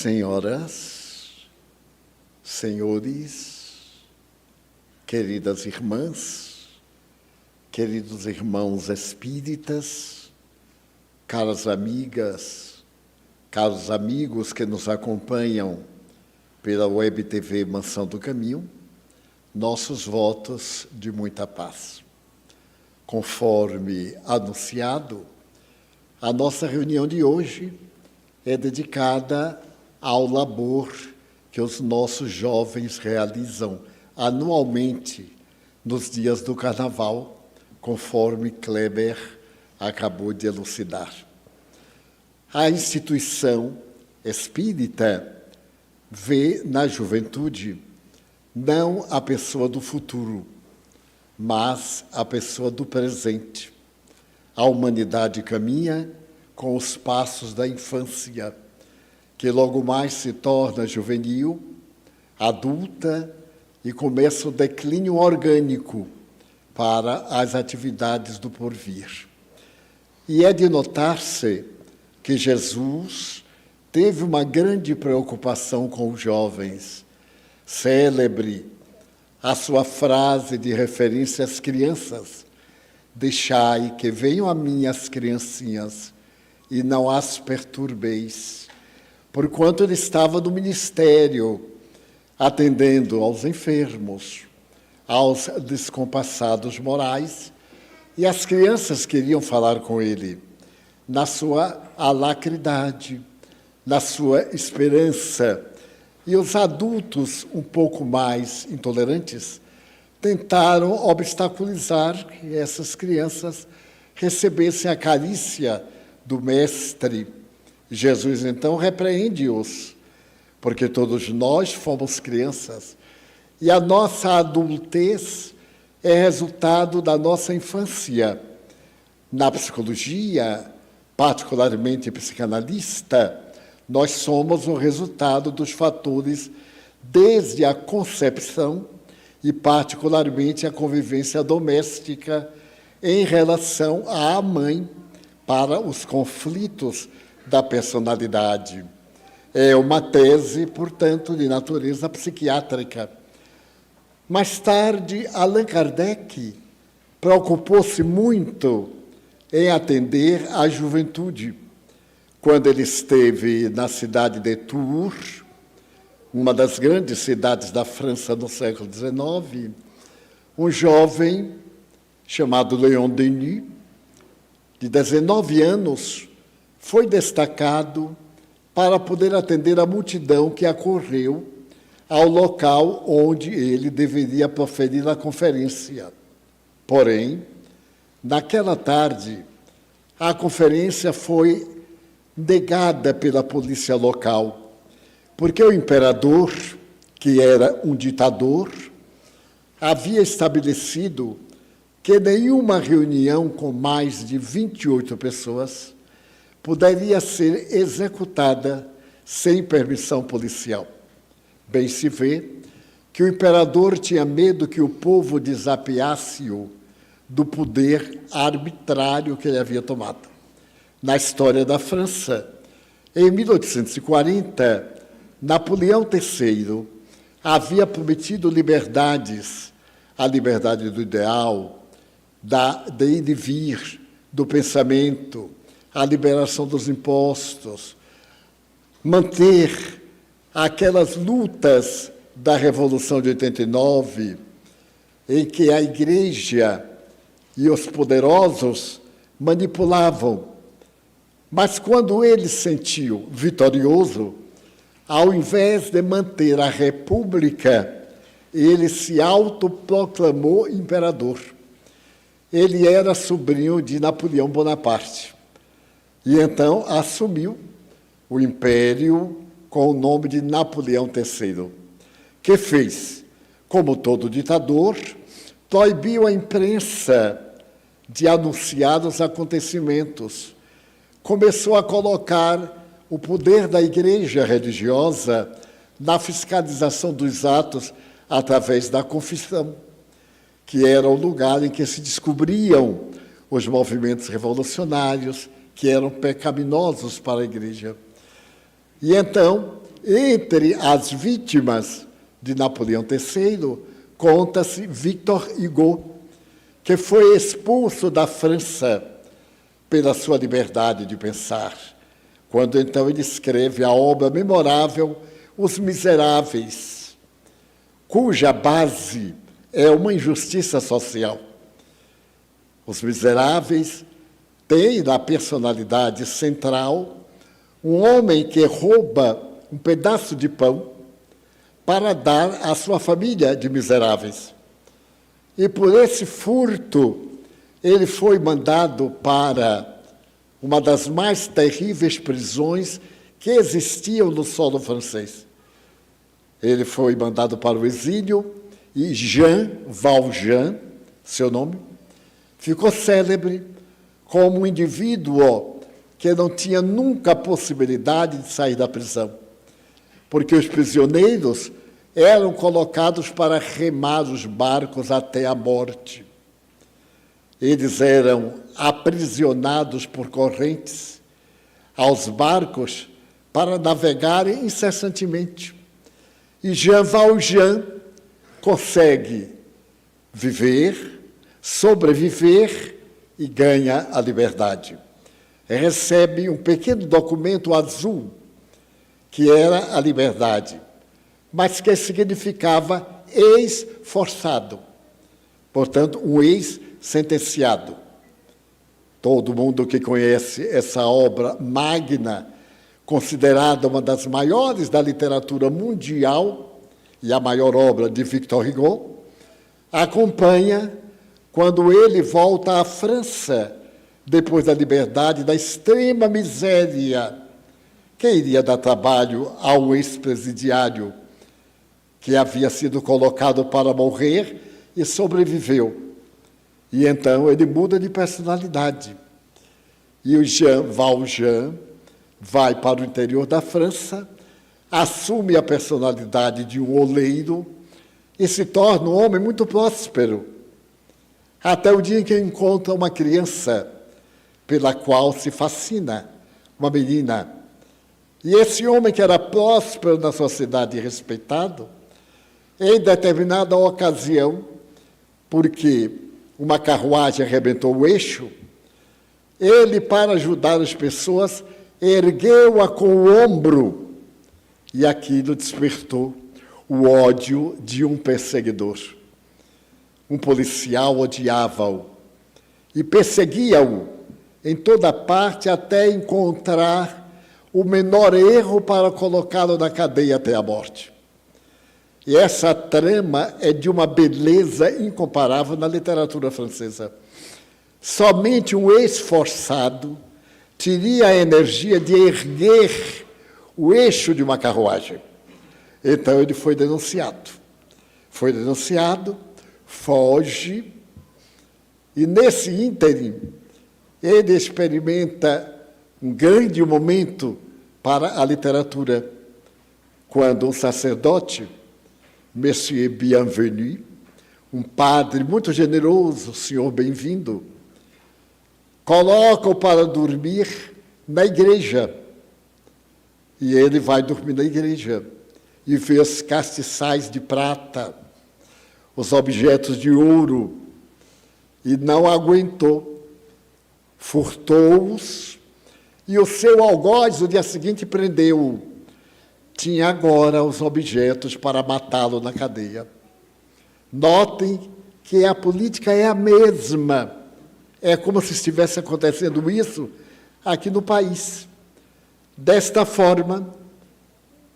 Senhoras, senhores, queridas irmãs, queridos irmãos espíritas, caras amigas, caros amigos que nos acompanham pela Web TV Mansão do Caminho, nossos votos de muita paz. Conforme anunciado, a nossa reunião de hoje é dedicada ao labor que os nossos jovens realizam anualmente nos dias do Carnaval, conforme Kleber acabou de elucidar. A instituição espírita vê na juventude não a pessoa do futuro, mas a pessoa do presente. A humanidade caminha com os passos da infância, que logo mais se torna juvenil, adulta e começa o declínio orgânico para as atividades do porvir. E é de notar-se que Jesus teve uma grande preocupação com os jovens. Célebre a sua frase de referência às crianças: deixai que venham a mim as criancinhas e não as perturbeis. Porquanto ele estava no ministério, atendendo aos enfermos, aos descompassados morais, e as crianças queriam falar com ele na sua alacridade, na sua esperança. E os adultos, um pouco mais intolerantes, tentaram obstaculizar que essas crianças recebessem a carícia do Mestre. Jesus, então, repreende-os, porque todos nós fomos crianças, e a nossa adultez é resultado da nossa infância. Na psicologia, particularmente psicanalista, nós somos o resultado dos fatores desde a concepção e, particularmente, a convivência doméstica em relação à mãe para os conflitos da personalidade. É uma tese, portanto, de natureza psiquiátrica. Mais tarde, Allan Kardec preocupou-se muito em atender à juventude. Quando ele esteve na cidade de Tours, uma das grandes cidades da França no século XIX, um jovem chamado Léon Denis, de 19 anos, foi destacado para poder atender a multidão que acorreu ao local onde ele deveria proferir a conferência. Porém, naquela tarde, a conferência foi negada pela polícia local, porque o imperador, que era um ditador, havia estabelecido que nenhuma reunião com mais de 28 pessoas poderia ser executada sem permissão policial. Bem se vê que o imperador tinha medo que o povo desafiasse-o do poder arbitrário que ele havia tomado. Na história da França, em 1840, Napoleão III havia prometido liberdades, a liberdade do ideal, de ir e vir, do pensamento, a liberação dos impostos, manter aquelas lutas da Revolução de 89, em que a Igreja e os poderosos manipulavam. Mas quando ele se sentiu vitorioso, ao invés de manter a República, ele se autoproclamou imperador. Ele era sobrinho de Napoleão Bonaparte. E então assumiu o império com o nome de Napoleão III, que fez, como todo ditador, proibiu a imprensa de anunciar os acontecimentos. Começou a colocar o poder da igreja religiosa na fiscalização dos atos através da confissão, que era o lugar em que se descobriam os movimentos revolucionários, que eram pecaminosos para a igreja. E então Entre as vítimas de Napoleão III, conta-se Victor Hugo, que foi expulso da França pela sua liberdade de pensar, quando então ele escreve a obra memorável Os Miseráveis, cuja base é uma injustiça social. Os Miseráveis têm na personalidade central um homem que rouba um pedaço de pão para dar à sua família de miseráveis. E por esse furto, ele foi mandado para uma das mais terríveis prisões que existiam no solo francês. Ele foi mandado para o exílio e Jean Valjean, seu nome, ficou célebre como um indivíduo que não tinha nunca a possibilidade de sair da prisão, porque os prisioneiros eram colocados para remar os barcos até a morte. Eles eram aprisionados por correntes aos barcos para navegarem incessantemente. E Jean Valjean consegue viver, sobreviver e ganha a liberdade. Recebe um pequeno documento azul, que era a liberdade, mas que significava ex-forçado, portanto, um ex-sentenciado. Todo mundo que conhece essa obra magna, considerada uma das maiores da literatura mundial e a maior obra de Victor Hugo, acompanha quando ele volta à França, depois da liberdade, da extrema miséria, que iria dar trabalho ao ex-presidiário, que havia sido colocado para morrer e sobreviveu. E então ele muda de personalidade. E o Jean Valjean vai para o interior da França, assume a personalidade de um oleiro e se torna um homem muito próspero, até o dia em que encontra uma criança pela qual se fascina, uma menina. E esse homem que era próspero na sociedade e respeitado, em determinada ocasião, porque uma carruagem arrebentou o eixo, ele, para ajudar as pessoas, ergueu-a com o ombro, e aquilo despertou o ódio de um perseguidor. Um policial odiava-o e perseguia-o em toda parte até encontrar o menor erro para colocá-lo na cadeia até a morte. E essa trama é de uma beleza incomparável na literatura francesa. Somente um esforçado teria a energia de erguer o eixo de uma carruagem. Então ele foi denunciado. Foi denunciado, foge, e nesse ínterim ele experimenta um grande momento para a literatura, quando um sacerdote, Monsieur Bienvenu, um padre muito generoso, senhor bem-vindo, coloca-o para dormir na igreja. E ele vai dormir na igreja e vê os castiçais de prata, os objetos de ouro, e não aguentou, furtou-os, e o seu algoz, no dia seguinte, prendeu-o. Tinha agora os objetos para matá-lo na cadeia. Notem que a política é a mesma. É como se estivesse acontecendo isso aqui no país. Desta forma,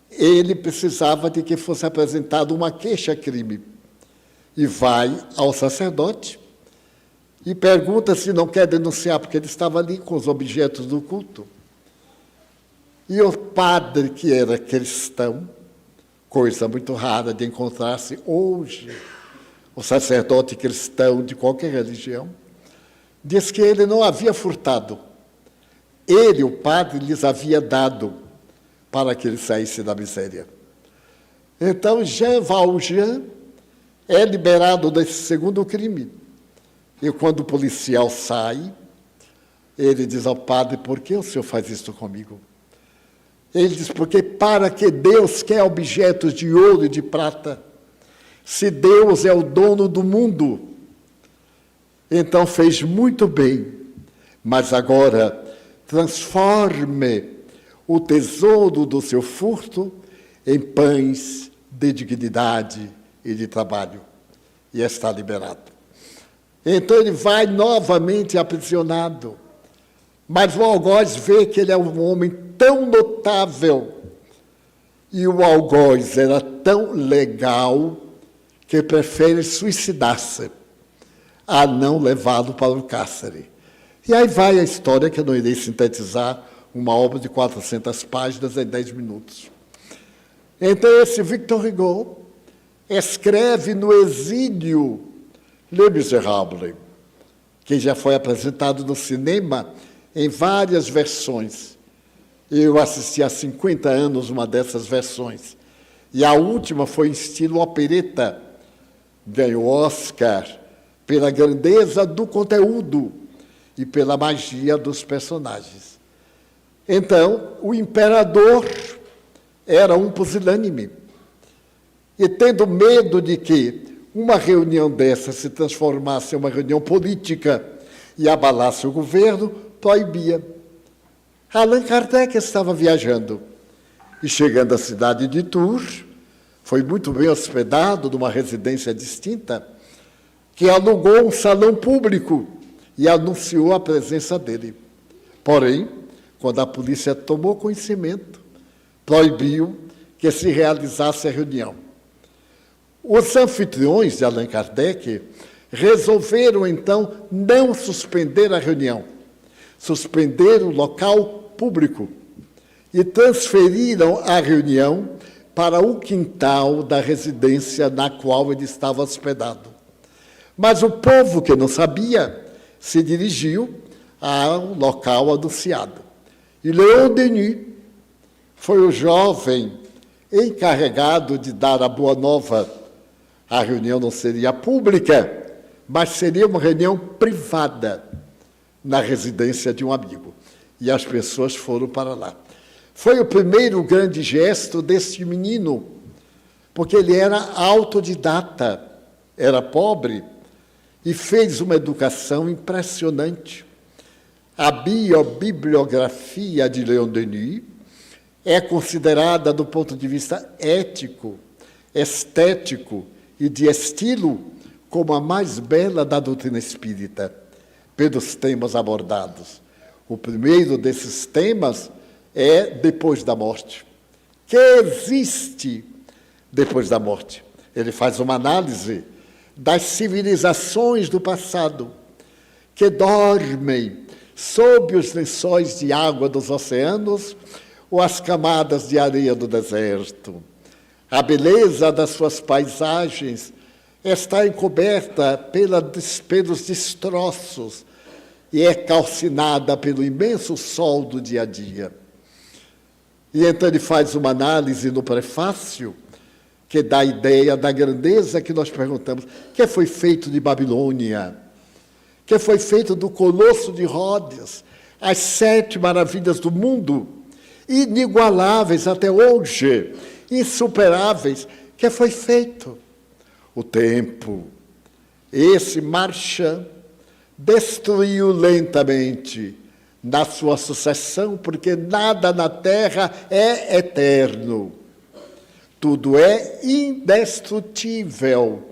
ele precisava de que fosse apresentada uma queixa-crime. E vai ao sacerdote e pergunta se não quer denunciar, porque ele estava ali com os objetos do culto. E o padre, que era cristão, coisa muito rara de encontrar-se hoje, o sacerdote cristão de qualquer religião, diz que ele não havia furtado. Ele, o padre, lhes havia dado para que ele saísse da miséria. Então, Jean Valjean é liberado desse segundo crime. E quando o policial sai, ele diz ao padre: por que o senhor faz isso comigo? Ele diz, porque para que Deus quer objetos de ouro e de prata? Se Deus é o dono do mundo, então fez muito bem, mas agora transforme o tesouro do seu furto em pães de dignidade e de trabalho, e está liberado. Então ele vai novamente aprisionado, mas o algoz vê que ele é um homem tão notável, e o algoz era tão legal, que prefere suicidar-se a não levá-lo para o cárcere. E aí vai a história, que eu não irei sintetizar, uma obra de 400 páginas em 10 minutos. Então, esse Victor Hugo escreve no exílio Le Miserable, que já foi apresentado no cinema em várias versões. Eu assisti há 50 anos uma dessas versões. E a última foi em estilo opereta. Ganhou Oscar pela grandeza do conteúdo e pela magia dos personagens. Então, o imperador era um pusilânime. E tendo medo de que uma reunião dessa se transformasse em uma reunião política e abalasse o governo, proibia. Allan Kardec estava viajando e, chegando à cidade de Tours, foi muito bem hospedado numa residência distinta, que alugou um salão público e anunciou a presença dele. Porém, quando a polícia tomou conhecimento, proibiu que se realizasse a reunião. Os anfitriões de Allan Kardec resolveram, então, não suspender a reunião, suspender o local público e transferiram a reunião para o quintal da residência na qual ele estava hospedado. Mas o povo, que não sabia, se dirigiu ao local anunciado. E Léon Denis foi o jovem encarregado de dar a boa nova. A reunião não seria pública, mas seria uma reunião privada na residência de um amigo. E as pessoas foram para lá. Foi o primeiro grande gesto deste menino, porque ele era autodidata, era pobre, e fez uma educação impressionante. A bibliografia de Léon Denis é considerada, do ponto de vista ético, estético e de estilo, como a mais bela da doutrina espírita, pelos temas abordados. O primeiro desses temas é depois da morte. Que existe depois da morte? Ele faz uma análise das civilizações do passado, que dormem sob os lençóis de água dos oceanos ou as camadas de areia do deserto. A beleza das suas paisagens está encoberta pelos destroços e é calcinada pelo imenso sol do dia a dia. E então ele faz uma análise no prefácio que dá a ideia da grandeza que nós perguntamos. O que foi feito de Babilônia? O que foi feito do Colosso de Rhodes? As 7 maravilhas do mundo, inigualáveis até hoje, insuperáveis. O que foi feito? O tempo, esse marchand, destruiu lentamente na sua sucessão, porque nada na terra é eterno. Tudo é indestrutível,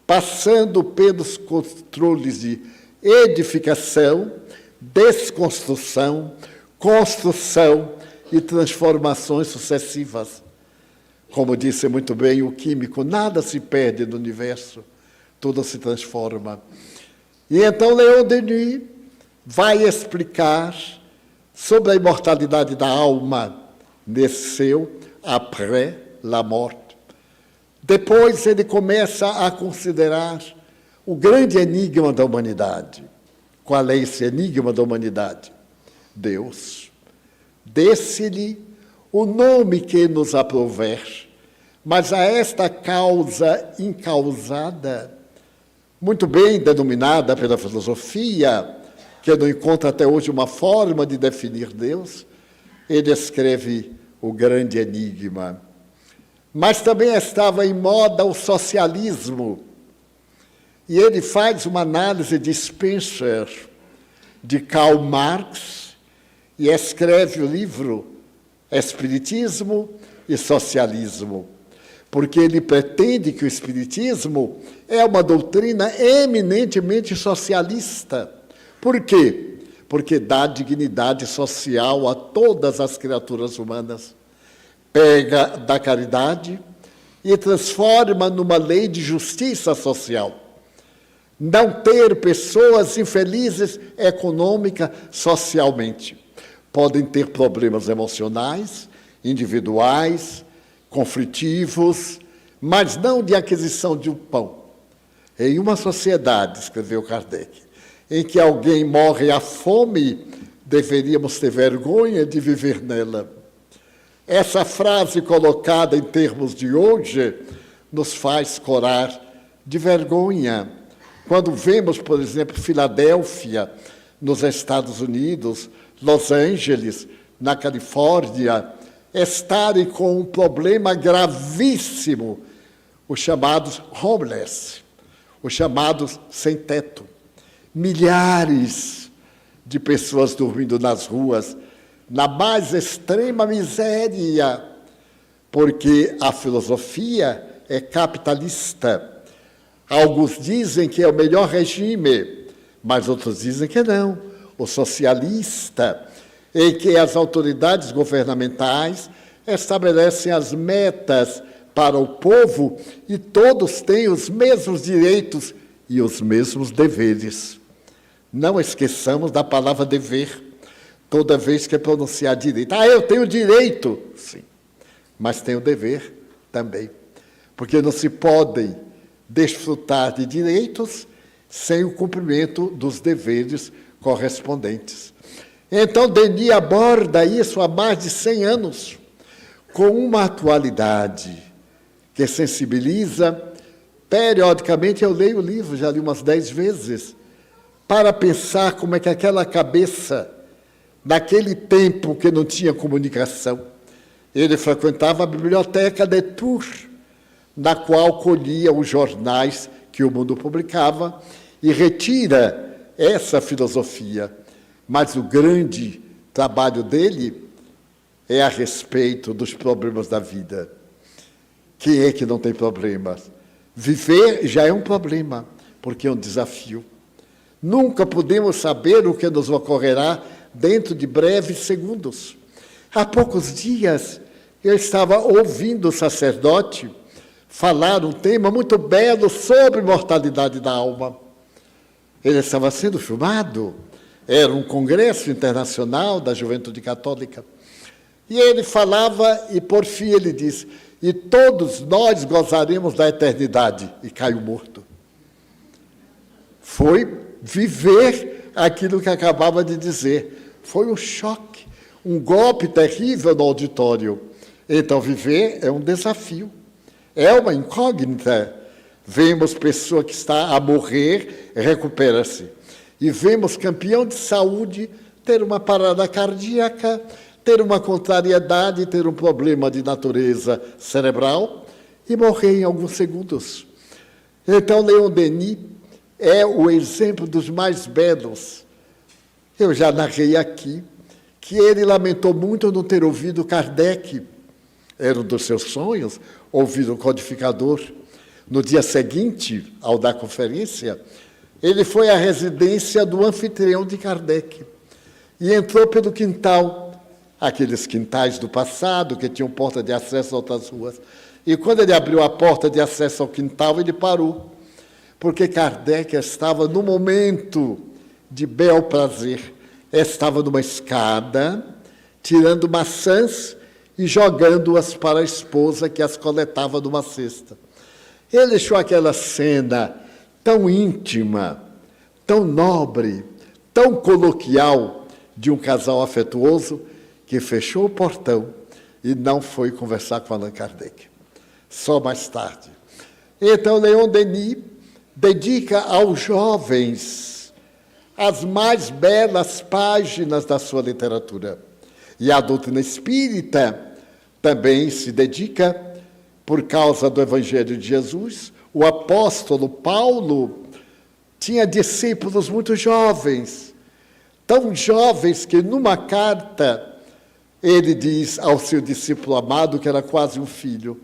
passando pelos controles de edificação, desconstrução, construção e transformações sucessivas. Como disse muito bem o químico, nada se perde no universo, tudo se transforma. E então Léon Denis vai explicar sobre a imortalidade da alma nesse seu après la morte. Depois ele começa a considerar o grande enigma da humanidade. Qual é esse enigma da humanidade? Deus. Desse-lhe o nome que nos aprouver, mas a esta causa incausada, muito bem denominada pela filosofia, que não encontra até hoje uma forma de definir Deus, ele escreve o grande enigma. Mas também estava em moda o socialismo. E ele faz uma análise de Spencer, de Karl Marx, e escreve o livro Espiritismo e Socialismo, porque ele pretende que o Espiritismo é uma doutrina eminentemente socialista. Por quê? Porque dá dignidade social a todas as criaturas humanas. Pega da caridade e transforma numa lei de justiça social. Não ter pessoas infelizes econômica, socialmente. Podem ter problemas emocionais, individuais, conflitivos, mas não de aquisição de um pão. Em uma sociedade, escreveu Kardec, em que alguém morre à fome, deveríamos ter vergonha de viver nela. Essa frase colocada em termos de hoje nos faz corar de vergonha. Quando vemos, por exemplo, Filadélfia, nos Estados Unidos, Los Angeles, na Califórnia, estarem com um problema gravíssimo, os chamados homeless, os chamados sem teto. Milhares de pessoas dormindo nas ruas, na mais extrema miséria, porque a filosofia é capitalista. Alguns dizem que é o melhor regime, mas outros dizem que não, o socialista, em que as autoridades governamentais estabelecem as metas para o povo e todos têm os mesmos direitos e os mesmos deveres. Não esqueçamos da palavra dever, toda vez que é pronunciar direito. Ah, eu tenho direito, sim, mas tenho dever também, porque não se podem desfrutar de direitos sem o cumprimento dos deveres correspondentes. Então, Denis aborda isso há mais de 100 anos, com uma atualidade que sensibiliza. Periodicamente eu leio o livro, já li umas 10 vezes, para pensar como é que aquela cabeça, naquele tempo que não tinha comunicação, ele frequentava a biblioteca de Tours, na qual colhia os jornais que o mundo publicava e retira essa filosofia. Mas o grande trabalho dele é a respeito dos problemas da vida. Quem é que não tem problemas? Viver já é um problema, porque é um desafio. Nunca podemos saber o que nos ocorrerá dentro de breves segundos. Há poucos dias, eu estava ouvindo o sacerdote falar um tema muito belo sobre mortalidade da alma. Ele estava sendo filmado, era um congresso internacional da Juventude Católica. E ele falava, e por fim ele disse, e todos nós gozaremos da eternidade, e caiu morto. Foi viver aquilo que acabava de dizer. Foi um choque, um golpe terrível no auditório. Então, viver é um desafio, é uma incógnita. Vemos pessoa que está a morrer, recupera-se. E vemos campeão de saúde ter uma parada cardíaca, ter uma contrariedade, ter um problema de natureza cerebral e morrer em alguns segundos. Então, Leon Denis é o exemplo dos mais belos. Eu já narrei aqui que ele lamentou muito não ter ouvido Kardec. Era um dos seus sonhos, ouvir o codificador. No dia seguinte, ao dar conferência, ele foi à residência do anfitrião de Kardec e entrou pelo quintal, aqueles quintais do passado que tinham porta de acesso a outras ruas. E quando ele abriu a porta de acesso ao quintal, ele parou, porque Kardec estava no momento de bel prazer. Estava numa escada, tirando maçãs e jogando-as para a esposa, que as coletava numa cesta. Ele deixou aquela cena tão íntima, tão nobre, tão coloquial de um casal afetuoso, que fechou o portão e não foi conversar com Allan Kardec. Só mais tarde. Então, Leon Denis dedica aos jovens as mais belas páginas da sua literatura. E a doutrina espírita também se dedica por causa do Evangelho de Jesus. O apóstolo Paulo tinha discípulos muito jovens, tão jovens que numa carta ele diz ao seu discípulo amado, que era quase um filho: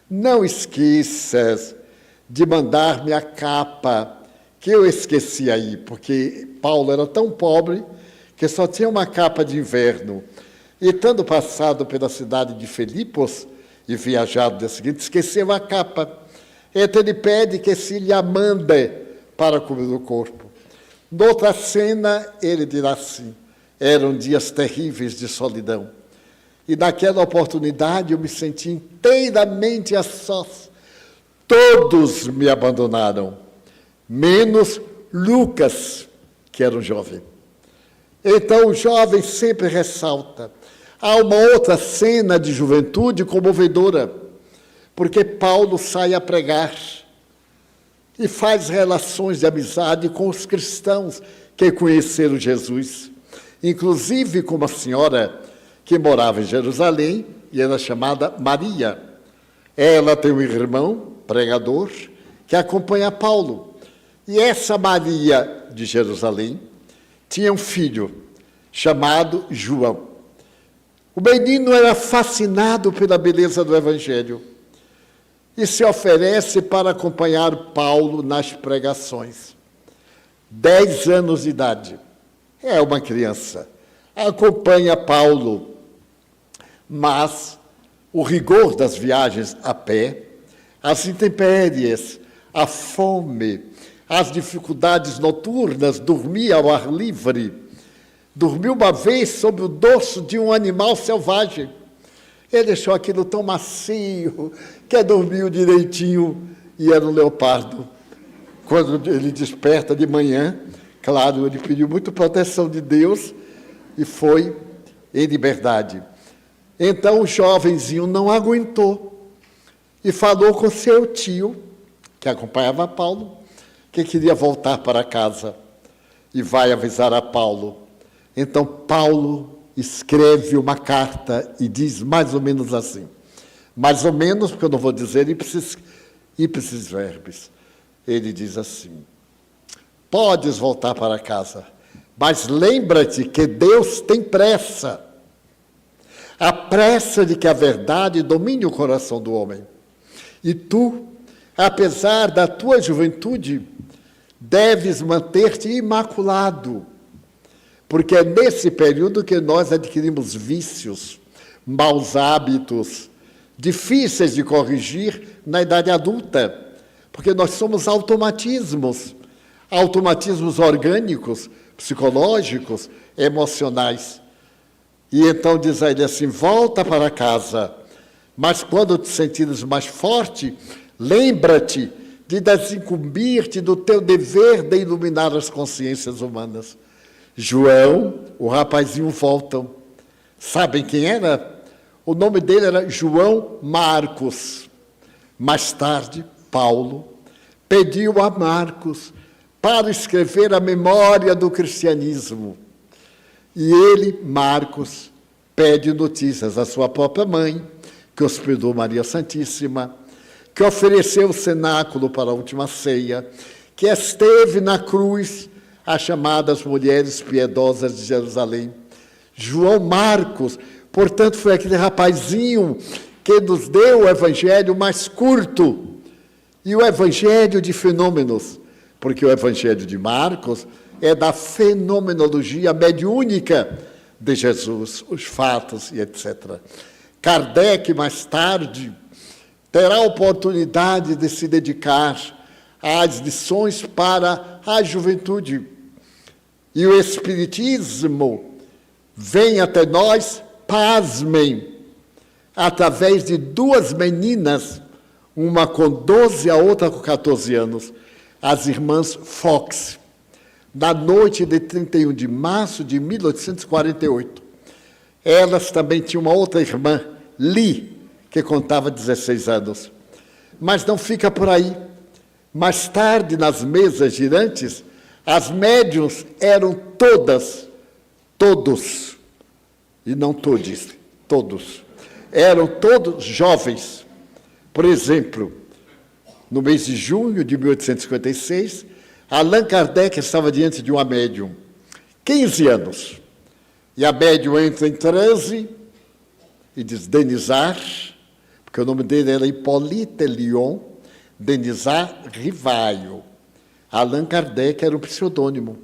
não esqueças de mandar-me a capa, que eu esqueci aí, porque Paulo era tão pobre que só tinha uma capa de inverno. E tendo passado pela cidade de Filipos e viajado no dia seguinte, esqueceu a capa. Então ele pede que se lhe a mande para cobrir o corpo. Noutra cena, ele dirá assim: eram dias terríveis de solidão. E naquela oportunidade eu me senti inteiramente a sós. Todos me abandonaram, menos Lucas, que era um jovem. Então o jovem sempre ressalta. Há uma outra cena de juventude comovedora, porque Paulo sai a pregar e faz relações de amizade com os cristãos que conheceram Jesus, inclusive com uma senhora que morava em Jerusalém e era chamada Maria. Ela tem um irmão, pregador, que acompanha Paulo. E essa Maria de Jerusalém tinha um filho chamado João. O menino era fascinado pela beleza do Evangelho e se oferece para acompanhar Paulo nas pregações. 10 anos de idade. É uma criança. Acompanha Paulo, mas o rigor das viagens a pé, as intempéries, a fome, as dificuldades noturnas, dormir ao ar livre. Dormiu uma vez sob o dorso de um animal selvagem. Ele deixou aquilo tão macio, que dormiu direitinho, e era um leopardo. Quando ele desperta de manhã, claro, ele pediu muita proteção de Deus e foi em liberdade. Então o jovenzinho não aguentou e falou com seu tio, que acompanhava Paulo, que queria voltar para casa e vai avisar a Paulo. Então Paulo escreve uma carta e diz mais ou menos assim, mais ou menos, porque eu não vou dizer ipsis verbis. Ele diz assim: podes voltar para casa, mas lembra-te que Deus tem pressa. A pressa de que a verdade domine o coração do homem. E tu, apesar da tua juventude, deves manter-te imaculado, porque é nesse período que nós adquirimos vícios, maus hábitos, difíceis de corrigir na idade adulta, porque nós somos automatismos orgânicos, psicológicos, emocionais. E então diz a ele assim: volta para casa, mas quando te sentires mais forte, lembra-te de desincumbir-te do teu dever de iluminar as consciências humanas. João, o rapazinho, voltam. Sabem quem era? O nome dele era João Marcos. Mais tarde, Paulo pediu a Marcos para escrever a memória do cristianismo. E ele, Marcos, pede notícias à sua própria mãe, que hospedou Maria Santíssima, que ofereceu o cenáculo para a última ceia, que esteve na cruz as chamadas mulheres piedosas de Jerusalém. João Marcos, portanto, foi aquele rapazinho que nos deu o evangelho mais curto e o evangelho de fenômenos, porque o evangelho de Marcos é da fenomenologia mediúnica de Jesus, os fatos e etc. Kardec, mais tarde, terá a oportunidade de se dedicar às lições para a juventude. E o Espiritismo vem até nós, pasmem, através de 2 meninas, uma com 12, a outra com 14 anos, as irmãs Fox. Na noite de 31 de março de 1848. Elas também tinham uma outra irmã, Li, que contava 16 anos. Mas não fica por aí. Mais tarde, nas mesas girantes, as médiuns eram todos, e não todes, todos. eram todos jovens. Por exemplo, no mês de junho de 1856, Allan Kardec estava diante de uma médium, 15 anos. E a médium entra em transe e diz: Denisard, porque o nome dele era Hippolyte Lyon, Denisard Rivaio. Allan Kardec era um pseudônimo.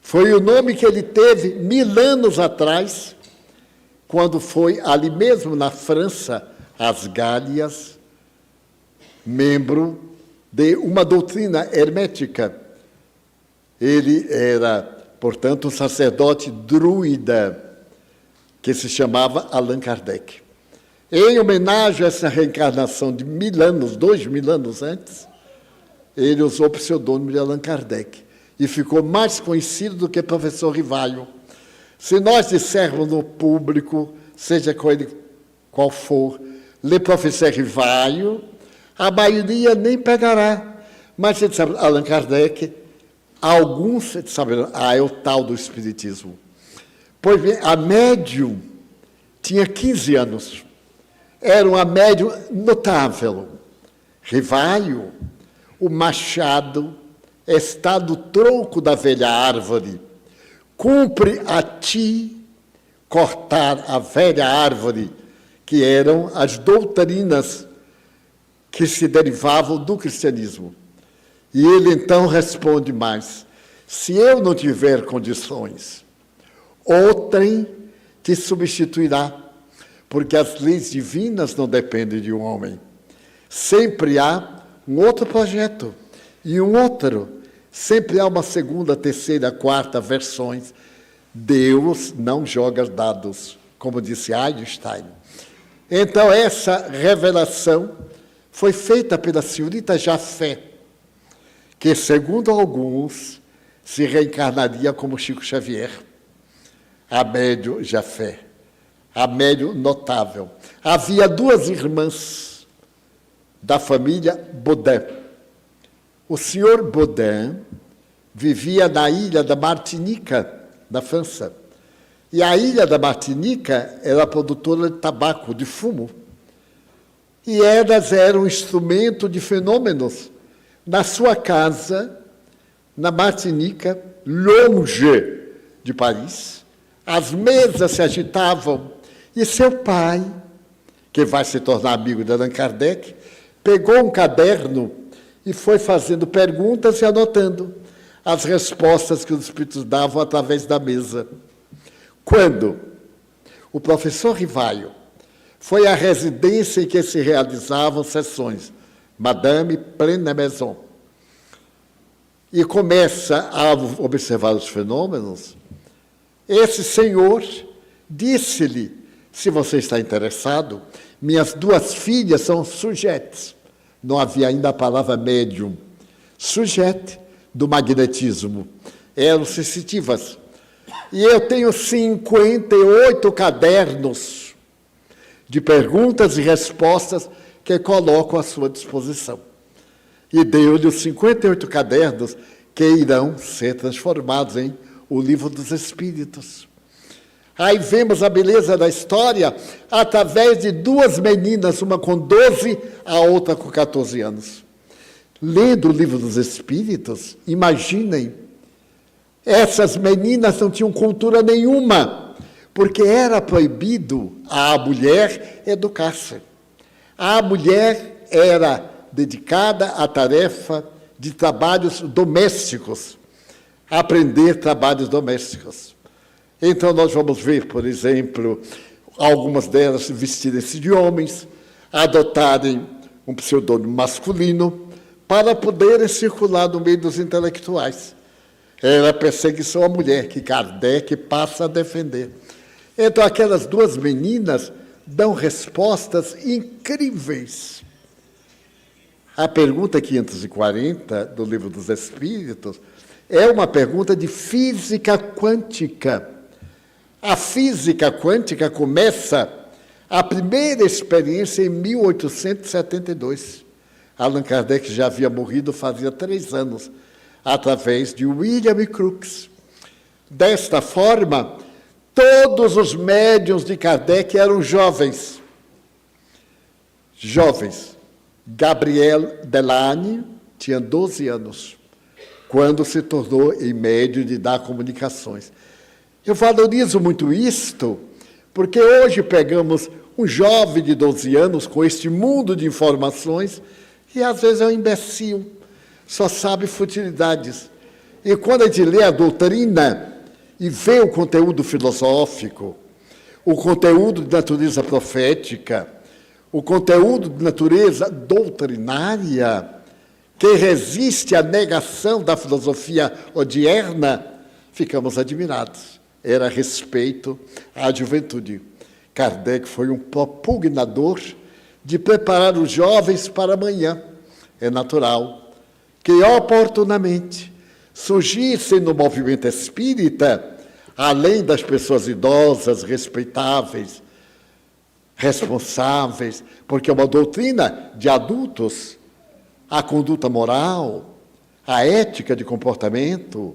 Foi o nome que ele teve 1000 anos atrás, quando foi ali mesmo na França, às Gálias, membro de uma doutrina hermética. Ele era, portanto, um sacerdote druida, que se chamava Allan Kardec. Em homenagem a essa reencarnação de 1000 anos, 2000 anos antes, ele usou o pseudônimo de Allan Kardec e ficou mais conhecido do que professor Rivaio. Se nós dissermos no público, seja com ele qual for, le professeur Rivaio, a maioria nem pegará. Mas se disser Allan Kardec, alguns saberão, é o tal do espiritismo. Pois bem, a médium tinha 15 anos. Era uma médium notável. Rivaio, o machado está do tronco da velha árvore. Cumpre a ti cortar a velha árvore, que eram as doutrinas que se derivavam do cristianismo. E ele então responde mais: se eu não tiver condições, outrem te substituirá, porque as leis divinas não dependem de um homem. Sempre há um outro projeto e um outro. Sempre há uma segunda, terceira, quarta versões. Deus não joga dados, como disse Einstein. Então, essa revelação foi feita pela senhorita Jafé, que, segundo alguns, se reencarnaria como Chico Xavier. A médium Jafé, a médium notável. Havia 2 irmãs da família Baudin. O senhor Baudin vivia na ilha da Martinica, na França. E a ilha da Martinica era produtora de tabaco, de fumo. E elas eram instrumento de fenômenos. Na sua casa, na Martinica, longe de Paris, as mesas se agitavam e seu pai, que vai se tornar amigo de Allan Kardec, pegou um caderno e foi fazendo perguntas e anotando as respostas que os espíritos davam através da mesa. Quando o professor Rivaio foi à residência em que se realizavam sessões, Madame Pleine Maison, e começa a observar os fenômenos, esse senhor disse-lhe: se você está interessado, minhas 2 filhas são sujeites. Não havia ainda a palavra médium. Sujeito do magnetismo. Eram sensitivas. E eu tenho 58 cadernos de perguntas e respostas que coloco à sua disposição. E deu-lhe os 58 cadernos que irão ser transformados em o Livro dos Espíritos. Aí vemos a beleza da história através de 2 meninas, uma com 12, a outra com 14 anos. Lendo o Livro dos Espíritos, imaginem, essas meninas não tinham cultura nenhuma, porque era proibido à mulher educar-se. A mulher era dedicada à tarefa de trabalhos domésticos, aprender trabalhos domésticos. Então, nós vamos ver, por exemplo, algumas delas vestirem-se de homens, adotarem um pseudônimo masculino, para poderem circular no meio dos intelectuais. Era a perseguição à mulher, que Kardec passa a defender. Então, aquelas 2 meninas dão respostas incríveis. A pergunta 540 do Livro dos Espíritos é uma pergunta de física quântica. A física quântica começa a primeira experiência em 1872. Allan Kardec já havia morrido fazia 3 anos, através de William Crookes. Desta forma, todos os médiuns de Kardec eram jovens. Jovens, Gabriel Delany tinha 12 anos, quando se tornou em médio de dar comunicações. Eu valorizo muito isto, porque hoje pegamos um jovem de 12 anos com este mundo de informações e às vezes é um imbecil, só sabe futilidades. E quando a gente lê a doutrina e vê o conteúdo filosófico, o conteúdo de natureza profética, o conteúdo de natureza doutrinária, que resiste à negação da filosofia odierna, ficamos admirados. Era respeito à juventude. Kardec foi um propugnador de preparar os jovens para amanhã. É natural que, oportunamente, surgissem no movimento espírita, além das pessoas idosas, respeitáveis, responsáveis, porque é uma doutrina de adultos, a conduta moral, a ética de comportamento,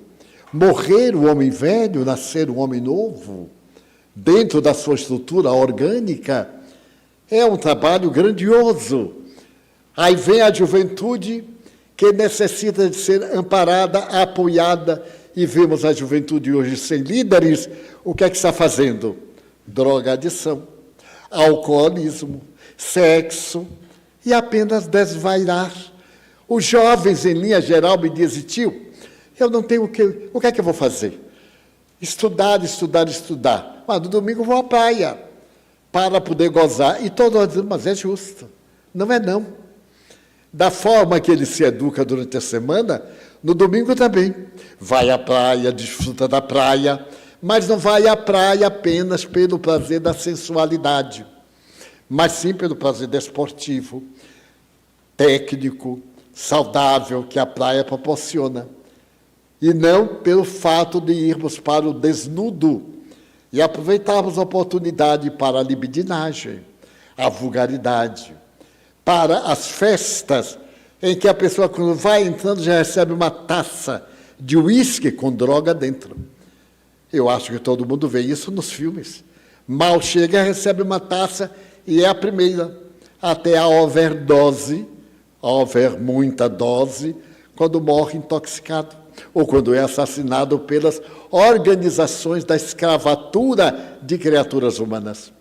morrer o homem velho, nascer o homem novo, dentro da sua estrutura orgânica, é um trabalho grandioso. Aí vem a juventude que necessita de ser amparada, apoiada, e vemos a juventude hoje sem líderes, o que é que está fazendo? Drogadição, alcoolismo, sexo, e apenas desvairar. Os jovens, em linha geral, me dizem, tio, eu não tenho o que é que eu vou fazer? Estudar. Mas no domingo eu vou à praia para poder gozar. E todos nós dizemos, mas é justo. Não é não. Da forma que ele se educa durante a semana, no domingo também. Vai à praia, desfruta da praia, mas não vai à praia apenas pelo prazer da sensualidade, mas sim pelo prazer desportivo, técnico, saudável que a praia proporciona. E não pelo fato de irmos para o desnudo e aproveitarmos a oportunidade para a libidinagem, a vulgaridade, para as festas em que a pessoa, quando vai entrando, já recebe uma taça de uísque com droga dentro. Eu acho que todo mundo vê isso nos filmes. Mal chega, recebe uma taça e é a primeira, até a overdose, muita dose, quando morre intoxicado, ou quando é assassinado pelas organizações da escravatura de criaturas humanas.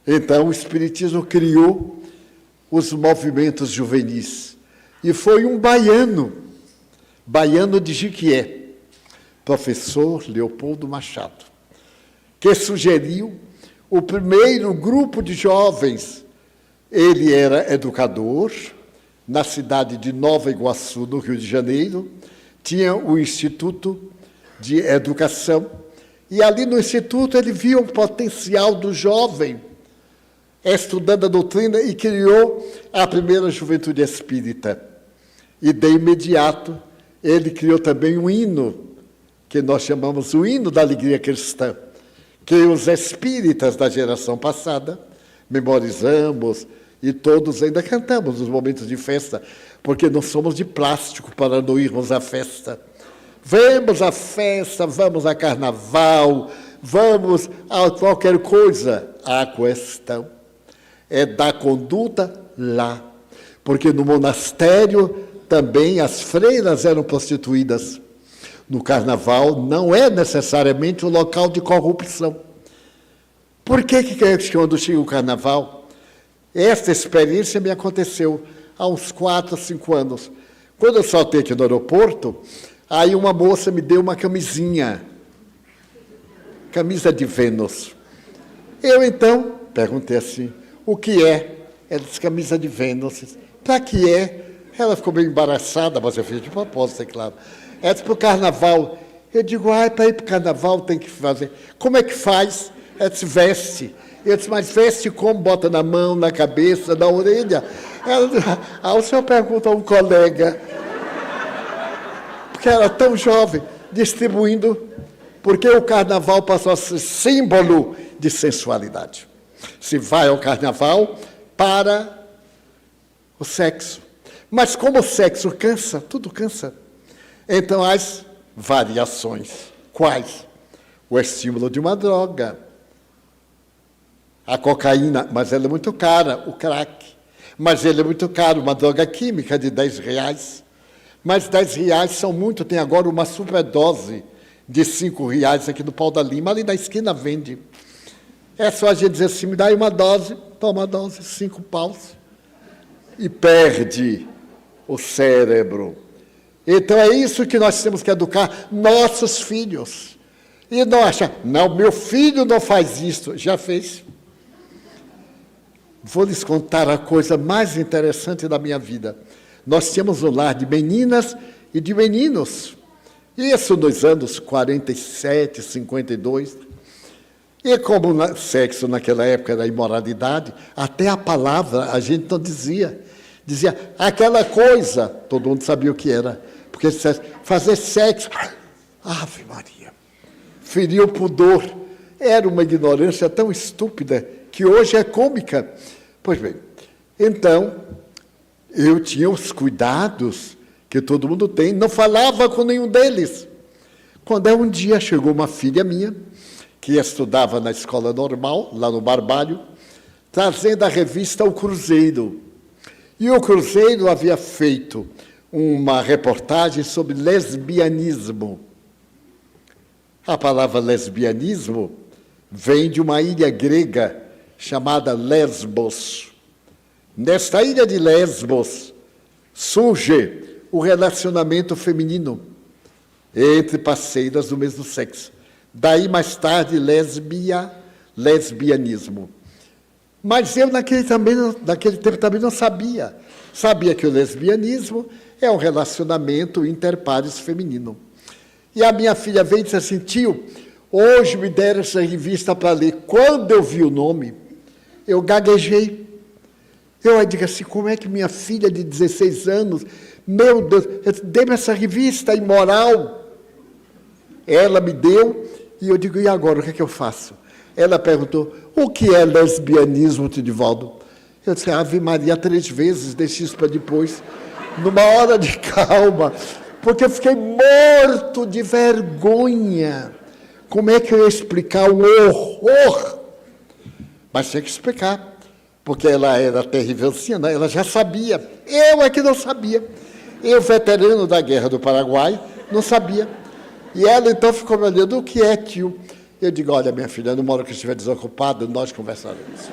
Então, o Espiritismo criou os movimentos juvenis. E foi um baiano de Jiquié, professor Leopoldo Machado, que sugeriu o primeiro grupo de jovens. Ele era educador, na cidade de Nova Iguaçu, no Rio de Janeiro, tinha o Instituto de Educação, e ali no Instituto ele viu o potencial do jovem, estudando a doutrina, e criou a primeira juventude espírita. E, de imediato, ele criou também um hino, que nós chamamos o hino da alegria cristã, que os espíritas da geração passada memorizamos, e todos ainda cantamos nos momentos de festa, porque não somos de plástico para não irmos à festa. Vamos à festa, vamos a carnaval, vamos a qualquer coisa. A questão é da conduta lá, porque no monastério também as freiras eram prostituídas. No carnaval não é necessariamente um local de corrupção. Por que quando chega o carnaval? Esta experiência me aconteceu há uns 4, 5 anos. Quando eu saltei aqui no aeroporto, aí uma moça me deu uma camisinha, camisa de Vênus. Eu, então, perguntei assim, o que é? Ela disse, camisa de Vênus. Para que é? Ela ficou meio embaraçada, mas eu fiz de propósito, é claro. Ela disse, para o carnaval. Eu digo, para ir para o carnaval tem que fazer. Como é que faz? Ela disse, veste. Eu disse, mas veste como? Bota na mão, na cabeça, na orelha. Aí o senhor pergunta a um colega, porque era tão jovem, distribuindo, porque o carnaval passou a ser símbolo de sensualidade. Se vai ao carnaval para o sexo. Mas como o sexo cansa, tudo cansa. Então, as variações. Quais? O estímulo de uma droga. A cocaína, mas ela é muito cara, o crack. Mas ele é muito caro, uma droga química de R$10. Mas R$10 são muito, tem agora uma superdose de R$5 aqui no Pau da Lima, ali na esquina vende. É só a gente dizer assim, me dá aí uma dose, toma a dose, 5 paus, e perde o cérebro. Então é isso que nós temos que educar nossos filhos. E não achar, não, meu filho não faz isso, já fez. Vou lhes contar a coisa mais interessante da minha vida. Nós tínhamos um lar de meninas e de meninos. Isso nos anos 47, 52. E como sexo naquela época era imoralidade, até a palavra a gente não dizia. Dizia aquela coisa, todo mundo sabia o que era. Porque fazer sexo, Ave Maria, ferir o pudor. Era uma ignorância tão estúpida que hoje é cômica. Pois bem, então, eu tinha os cuidados que todo mundo tem, não falava com nenhum deles. Quando um dia chegou uma filha minha, que estudava na escola normal, lá no Barbalho, trazendo a revista O Cruzeiro. E o Cruzeiro havia feito uma reportagem sobre lesbianismo. A palavra lesbianismo vem de uma ilha grega chamada Lesbos. Nesta ilha de Lesbos surge o relacionamento feminino entre parceiras do mesmo sexo. Daí, mais tarde, lesbianismo. Mas eu, naquele tempo, também não sabia. Sabia que o lesbianismo é um relacionamento interpares feminino. E a minha filha veio e disse assim, tio, hoje me deram essa revista para ler. Quando eu vi o nome, eu gaguejei. Eu digo assim, como é que minha filha de 16 anos, meu Deus, dê-me essa revista imoral. Ela me deu, e eu digo, e agora, o que é que eu faço? Ela perguntou, o que é lesbianismo, Divaldo? Eu disse, Ave Maria 3 vezes, deixe isso para depois, numa hora de calma, porque eu fiquei morto de vergonha. Como é que eu ia explicar o horror? Mas tinha que explicar, porque ela era terrívelzinha, né? Ela já sabia. Eu é que não sabia. Eu, veterano da Guerra do Paraguai, não sabia. E ela, então, ficou me olhando, o que é, tio? Eu digo, olha, minha filha, numa hora que eu estiver desocupado, nós conversaremos.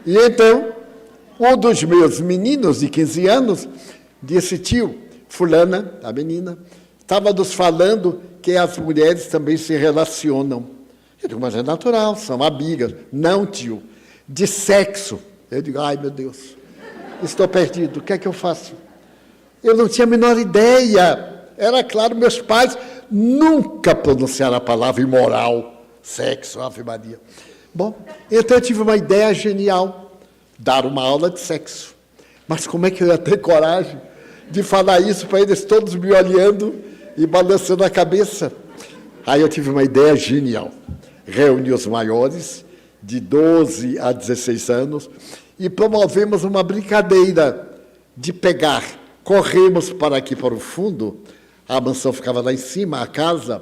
E então, um dos meus meninos de 15 anos disse, tio, fulana, a menina, estava nos falando que as mulheres também se relacionam. Eu digo, mas é natural, são amigas. Não, tio, de sexo. Eu digo, ai, meu Deus, estou perdido, o que é que eu faço? Eu não tinha a menor ideia. Era claro, meus pais nunca pronunciaram a palavra imoral, sexo, Ave Maria. Bom, então eu tive uma ideia genial, dar uma aula de sexo. Mas como é que eu ia ter coragem de falar isso para eles todos me olhando e balançando a cabeça? Aí eu tive uma ideia genial. Reuni os maiores, de 12 a 16 anos, e promovemos uma brincadeira de pegar. Corremos para aqui, para o fundo, a mansão ficava lá em cima, a casa,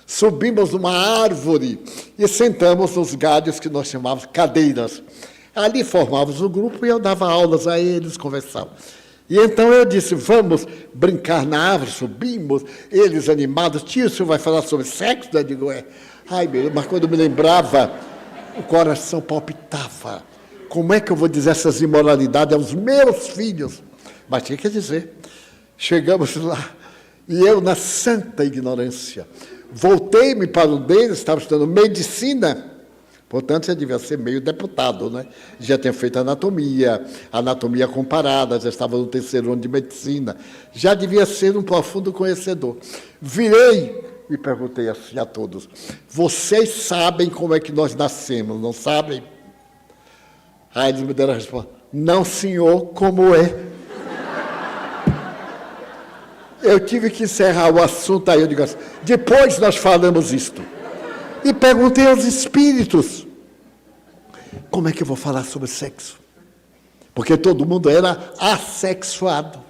subimos numa árvore e sentamos nos galhos que nós chamávamos cadeiras. Ali formávamos um grupo e eu dava aulas a eles, conversava. E então eu disse, vamos brincar na árvore, subimos, eles animados, tio, o senhor vai falar sobre sexo? Eu digo, é. Ai, meu Deus, mas quando eu me lembrava, o coração palpitava. Como é que eu vou dizer essas imoralidades aos meus filhos? Mas tinha que dizer. Chegamos lá, e eu, na santa ignorância, voltei-me para um deles, estava estudando medicina, portanto, já devia ser meio deputado, né? Já tinha feito anatomia comparada, já estava no 3º ano de medicina, já devia ser um profundo conhecedor. Virei e perguntei assim a todos, vocês sabem como é que nós nascemos, não sabem? Aí eles me deram a resposta, não, senhor, como é? Eu tive que encerrar o assunto, aí eu digo assim, depois nós falamos isto. E perguntei aos espíritos, como é que eu vou falar sobre sexo? Porque todo mundo era assexuado.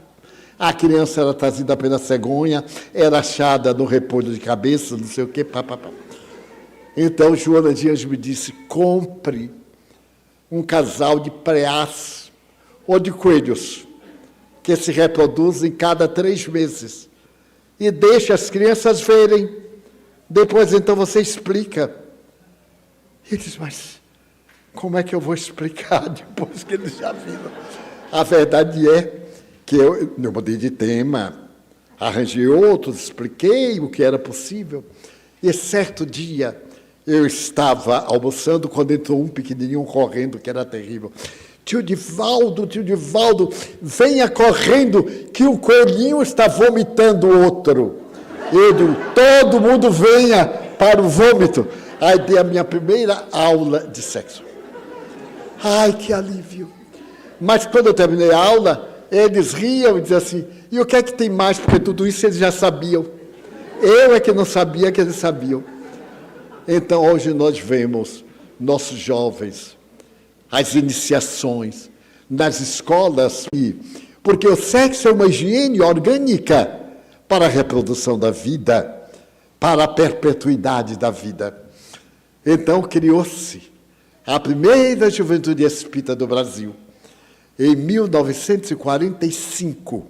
A criança era trazida pela cegonha, era achada no repolho de cabeça, não sei o quê, papapá. Então, Joana de Anjos me disse, compre um casal de preás, ou de coelhos, que se reproduzem cada 3 meses. E deixa as crianças verem. Depois, então, você explica. E diz, mas como é que eu vou explicar depois que eles já viram? A verdade é que eu mudei de tema, arranjei outros, expliquei o que era possível. E certo dia, eu estava almoçando quando entrou um pequenininho correndo, que era terrível. Tio Divaldo, venha correndo, que o coelhinho está vomitando outro. Eu digo, todo mundo venha para o vômito. Aí dei a minha primeira aula de sexo. Ai, que alívio. Mas quando eu terminei a aula, eles riam e diziam assim, e o que é que tem mais? Porque tudo isso eles já sabiam. Eu é que não sabia que eles sabiam. Então, hoje nós vemos nossos jovens, as iniciações nas escolas, porque o sexo é uma higiene orgânica para a reprodução da vida, para a perpetuidade da vida. Então, criou-se a primeira juventude espírita do Brasil, em 1945,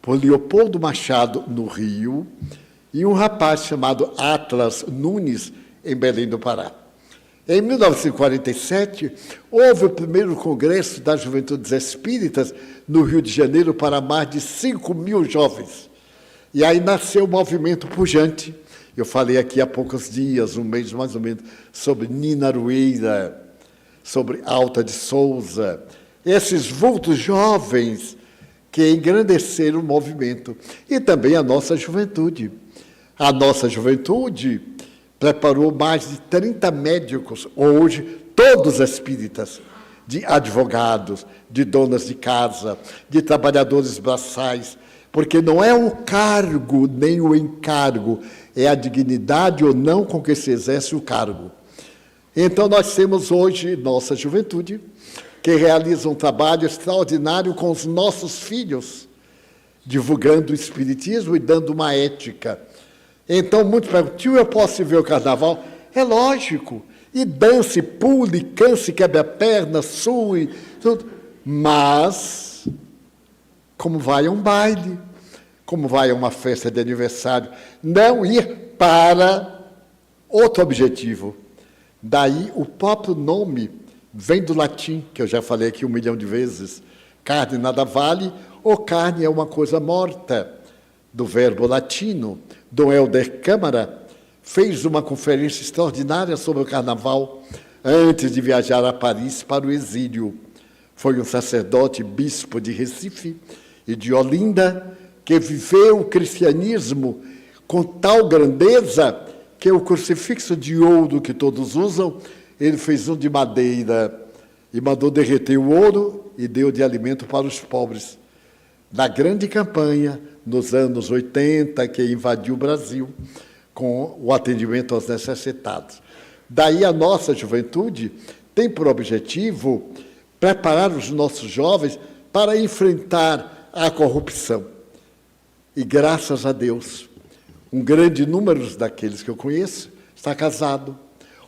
por Leopoldo Machado, no Rio, e um rapaz chamado Atlas Nunes, em Belém do Pará. Em 1947, houve o primeiro congresso das Juventudes Espíritas no Rio de Janeiro para mais de 5.000 jovens. E aí nasceu o movimento pujante. Eu falei aqui há poucos dias, um mês mais ou menos, sobre Nina Arueira, sobre Alta de Souza, esses vultos jovens que engrandeceram o movimento. E também a nossa juventude. A nossa juventude preparou mais de 30 médicos, hoje todos espíritas, de advogados, de donas de casa, de trabalhadores braçais, porque não é o cargo nem o encargo, é a dignidade ou não com que se exerce o cargo. Então nós temos hoje nossa juventude, que realiza um trabalho extraordinário com os nossos filhos, divulgando o espiritismo e dando uma ética. Então, muitos perguntam, tio, eu posso ver o carnaval? É lógico. E dance, pule, canse, quebre a perna, sue, tudo. Mas, como vai a um baile, como vai a uma festa de aniversário, não ir para outro objetivo. Daí, o próprio nome vem do latim, que eu já falei aqui 1 milhão de vezes. Carne nada vale, ou carne é uma coisa morta, do verbo latino. Dom Helder Câmara fez uma conferência extraordinária sobre o carnaval antes de viajar a Paris para o exílio. Foi um sacerdote bispo de Recife e de Olinda que viveu o cristianismo com tal grandeza que o crucifixo de ouro que todos usam, ele fez um de madeira e mandou derreter o ouro e deu de alimento para os pobres. Na grande campanha, nos anos 80, que invadiu o Brasil, com o atendimento aos necessitados. Daí a nossa juventude tem por objetivo preparar os nossos jovens para enfrentar a corrupção. E graças a Deus, um grande número daqueles que eu conheço está casado,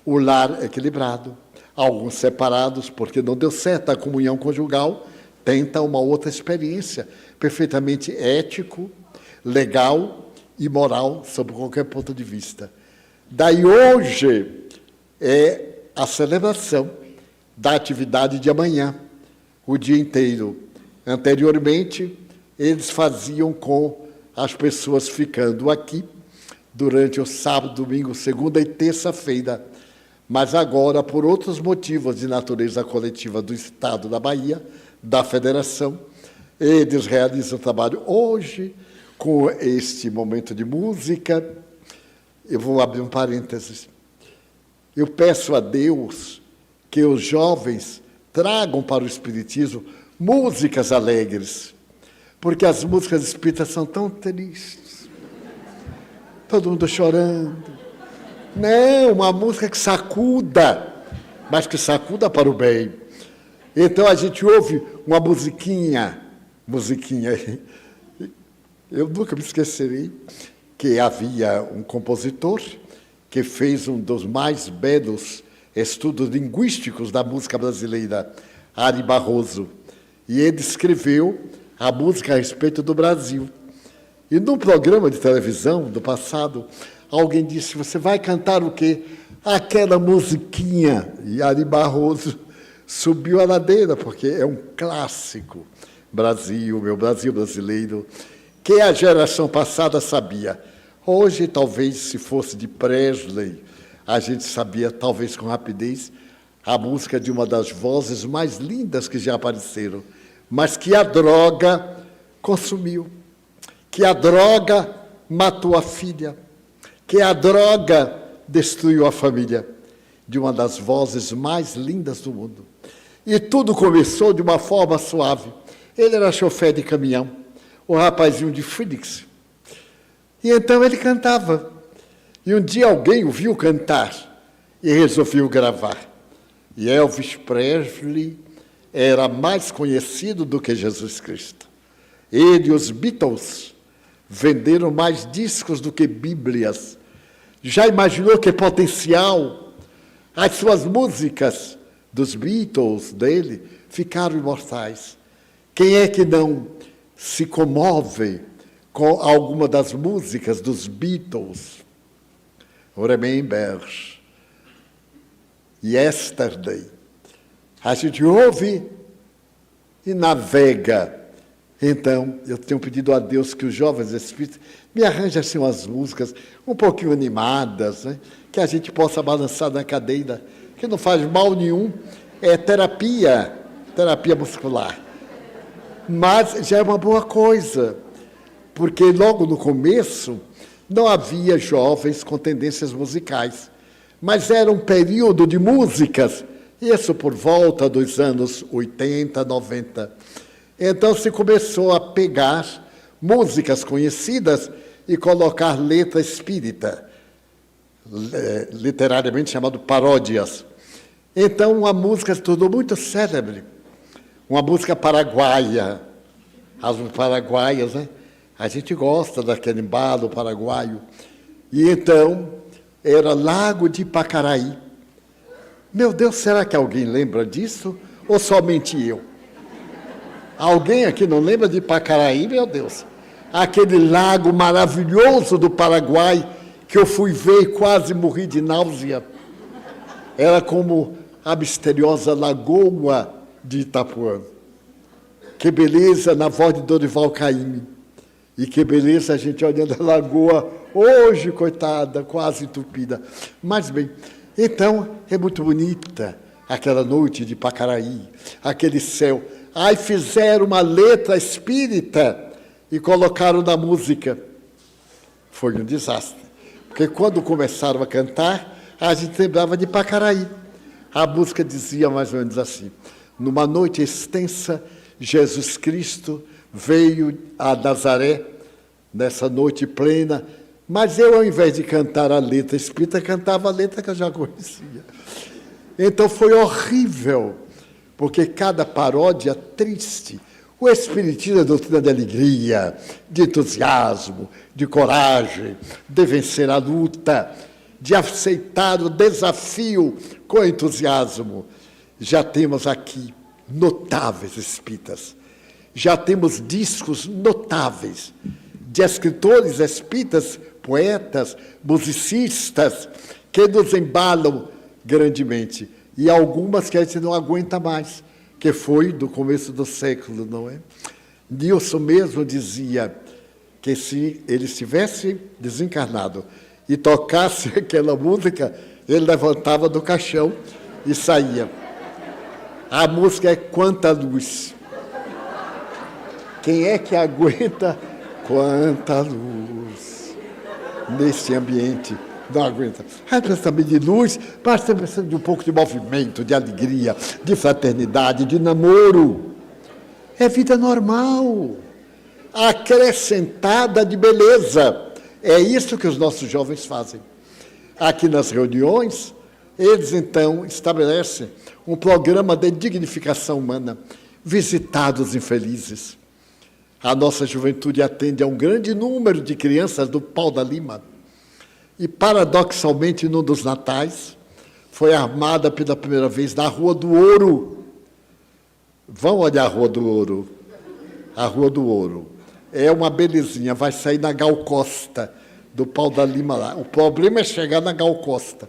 o lar equilibrado, alguns separados porque não deu certo a comunhão conjugal, tenta uma outra experiência, perfeitamente ético, legal e moral, sob qualquer ponto de vista. Daí hoje é a celebração da atividade de amanhã, o dia inteiro. Anteriormente, eles faziam com as pessoas ficando aqui durante o sábado, domingo, segunda e terça-feira. Mas agora, por outros motivos de natureza coletiva do Estado da Bahia, da Federação, eles realizam o trabalho hoje com este momento de música. Eu vou abrir um parênteses. Eu peço a Deus que os jovens tragam para o Espiritismo músicas alegres, porque as músicas espíritas são tão tristes. Todo mundo chorando. Não, uma música que sacuda, mas que sacuda para o bem. Então a gente ouve uma musiquinha, eu nunca me esquecerei que havia um compositor que fez um dos mais belos estudos linguísticos da música brasileira, Ari Barroso. E ele escreveu a música a respeito do Brasil. E num programa de televisão do passado, alguém disse, você vai cantar o quê? Aquela musiquinha. E Ari Barroso subiu a ladeira, porque é um clássico. Brasil, meu Brasil brasileiro, que a geração passada sabia. Hoje, talvez, se fosse de Presley, a gente sabia, talvez com rapidez, a música de uma das vozes mais lindas que já apareceram, mas que a droga consumiu, que a droga matou a filha, que a droga destruiu a família de uma das vozes mais lindas do mundo. E tudo começou de uma forma suave. Ele era chofer de caminhão, o rapazinho de Phoenix. E então ele cantava. E um dia alguém o viu cantar e resolveu gravar. E Elvis Presley era mais conhecido do que Jesus Cristo. Ele e os Beatles venderam mais discos do que Bíblias. Já imaginou que potencial? As suas músicas dos Beatles, dele, ficaram imortais. Quem é que não se comove com alguma das músicas dos Beatles? Remember, Yesterday. A gente ouve e navega. Então, eu tenho pedido a Deus que os jovens espíritos me arranjem assim, umas músicas um pouquinho animadas, né? Que a gente possa balançar na cadeira, que não faz mal nenhum, é terapia muscular. Mas já é uma boa coisa, porque logo no começo não havia jovens com tendências musicais, mas era um período de músicas, isso por volta dos anos 80, 90. Então se começou a pegar músicas conhecidas e colocar letra espírita, literariamente chamado paródias. Então a música se tornou muito célebre. Uma música paraguaia, as paraguaias, né? A gente gosta daquele embalo paraguaio. E então, era Lago de Pacaraí. Meu Deus, será que alguém lembra disso? Ou somente eu? Alguém aqui não lembra de Pacaraí, meu Deus? Aquele lago maravilhoso do Paraguai, que eu fui ver e quase morri de náusea. Era como a misteriosa lagoa de Itapuã. Que beleza na voz de Dorival Caymmi. E que beleza a gente olhando a lagoa, hoje, coitada, quase entupida. Mas bem, então é muito bonita aquela noite de Pacaraí, aquele céu. Aí fizeram uma letra espírita e colocaram na música. Foi um desastre. Porque quando começaram a cantar, a gente lembrava de Pacaraí. A música dizia mais ou menos assim: numa noite extensa, Jesus Cristo veio a Nazaré, nessa noite plena, mas eu, ao invés de cantar a letra espírita, cantava a letra que eu já conhecia. Então foi horrível, porque cada paródia triste. O Espiritismo é doutrina de alegria, de entusiasmo, de coragem, de vencer a luta, de aceitar o desafio com entusiasmo. Já temos aqui notáveis espíritas. Já temos discos notáveis de escritores espíritas, poetas, musicistas, que nos embalam grandemente. E algumas que a gente não aguenta mais, que foi do começo do século, não é? Nilson mesmo dizia que se ele estivesse desencarnado e tocasse aquela música, ele levantava do caixão e saía. A música é Quanta Luz. Quem é que aguenta quanta luz nesse ambiente? Não aguenta. Aí precisa também de luz, mas também precisa de um pouco de movimento, de alegria, de fraternidade, de namoro. É vida normal, acrescentada de beleza. É isso que os nossos jovens fazem. Aqui nas reuniões, eles então estabelecem um programa de dignificação humana, visitados infelizes. A nossa juventude atende a um grande número de crianças do Pau da Lima. E, paradoxalmente, num dos natais, foi armada pela primeira vez na Rua do Ouro. Vão olhar a Rua do Ouro. A Rua do Ouro. É uma belezinha, vai sair na Gal Costa, do Pau da Lima lá. O problema é chegar na Gal Costa.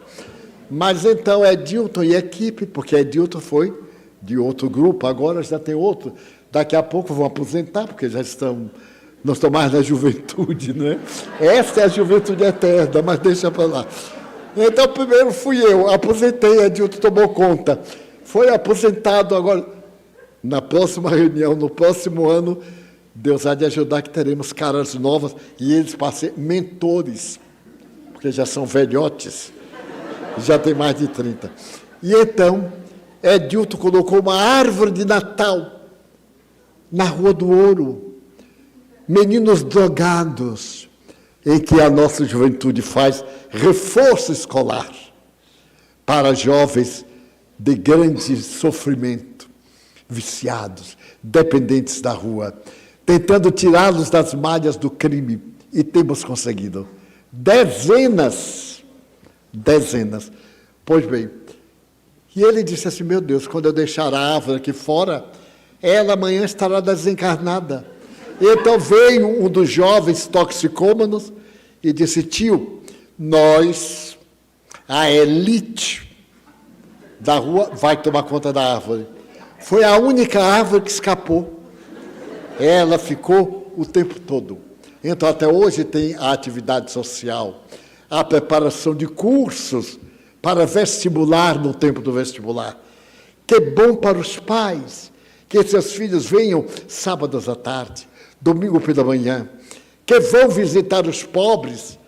Mas então é Edilton e equipe, porque Edilton foi de outro grupo, agora já tem outro. Daqui a pouco vão aposentar, porque não estão mais na juventude, não é? Essa é a juventude eterna, mas deixa para lá. Então, primeiro fui eu, aposentei, Edilton tomou conta. Foi aposentado agora. Na próxima reunião, no próximo ano, Deus há de ajudar que teremos caras novas e eles para ser mentores, porque já são velhotes, já tem mais de 30. E então, Edilton colocou uma árvore de Natal na Rua do Ouro, meninos drogados, em que a nossa juventude faz reforço escolar para jovens de grande sofrimento, viciados, dependentes da rua, tentando tirá-los das malhas do crime, e temos conseguido. Dezenas. Pois bem, e ele disse assim, meu Deus, quando eu deixar a árvore aqui fora, ela amanhã estará desencarnada. Então veio um dos jovens toxicômanos e disse, tio, nós, a elite da rua, vai tomar conta da árvore. Foi a única árvore que escapou. Ela ficou o tempo todo. Então, até hoje tem a atividade social, a preparação de cursos para vestibular no tempo do vestibular. Que é bom para os pais, que seus filhos venham sábados à tarde, domingo pela manhã, que vão visitar os pobres,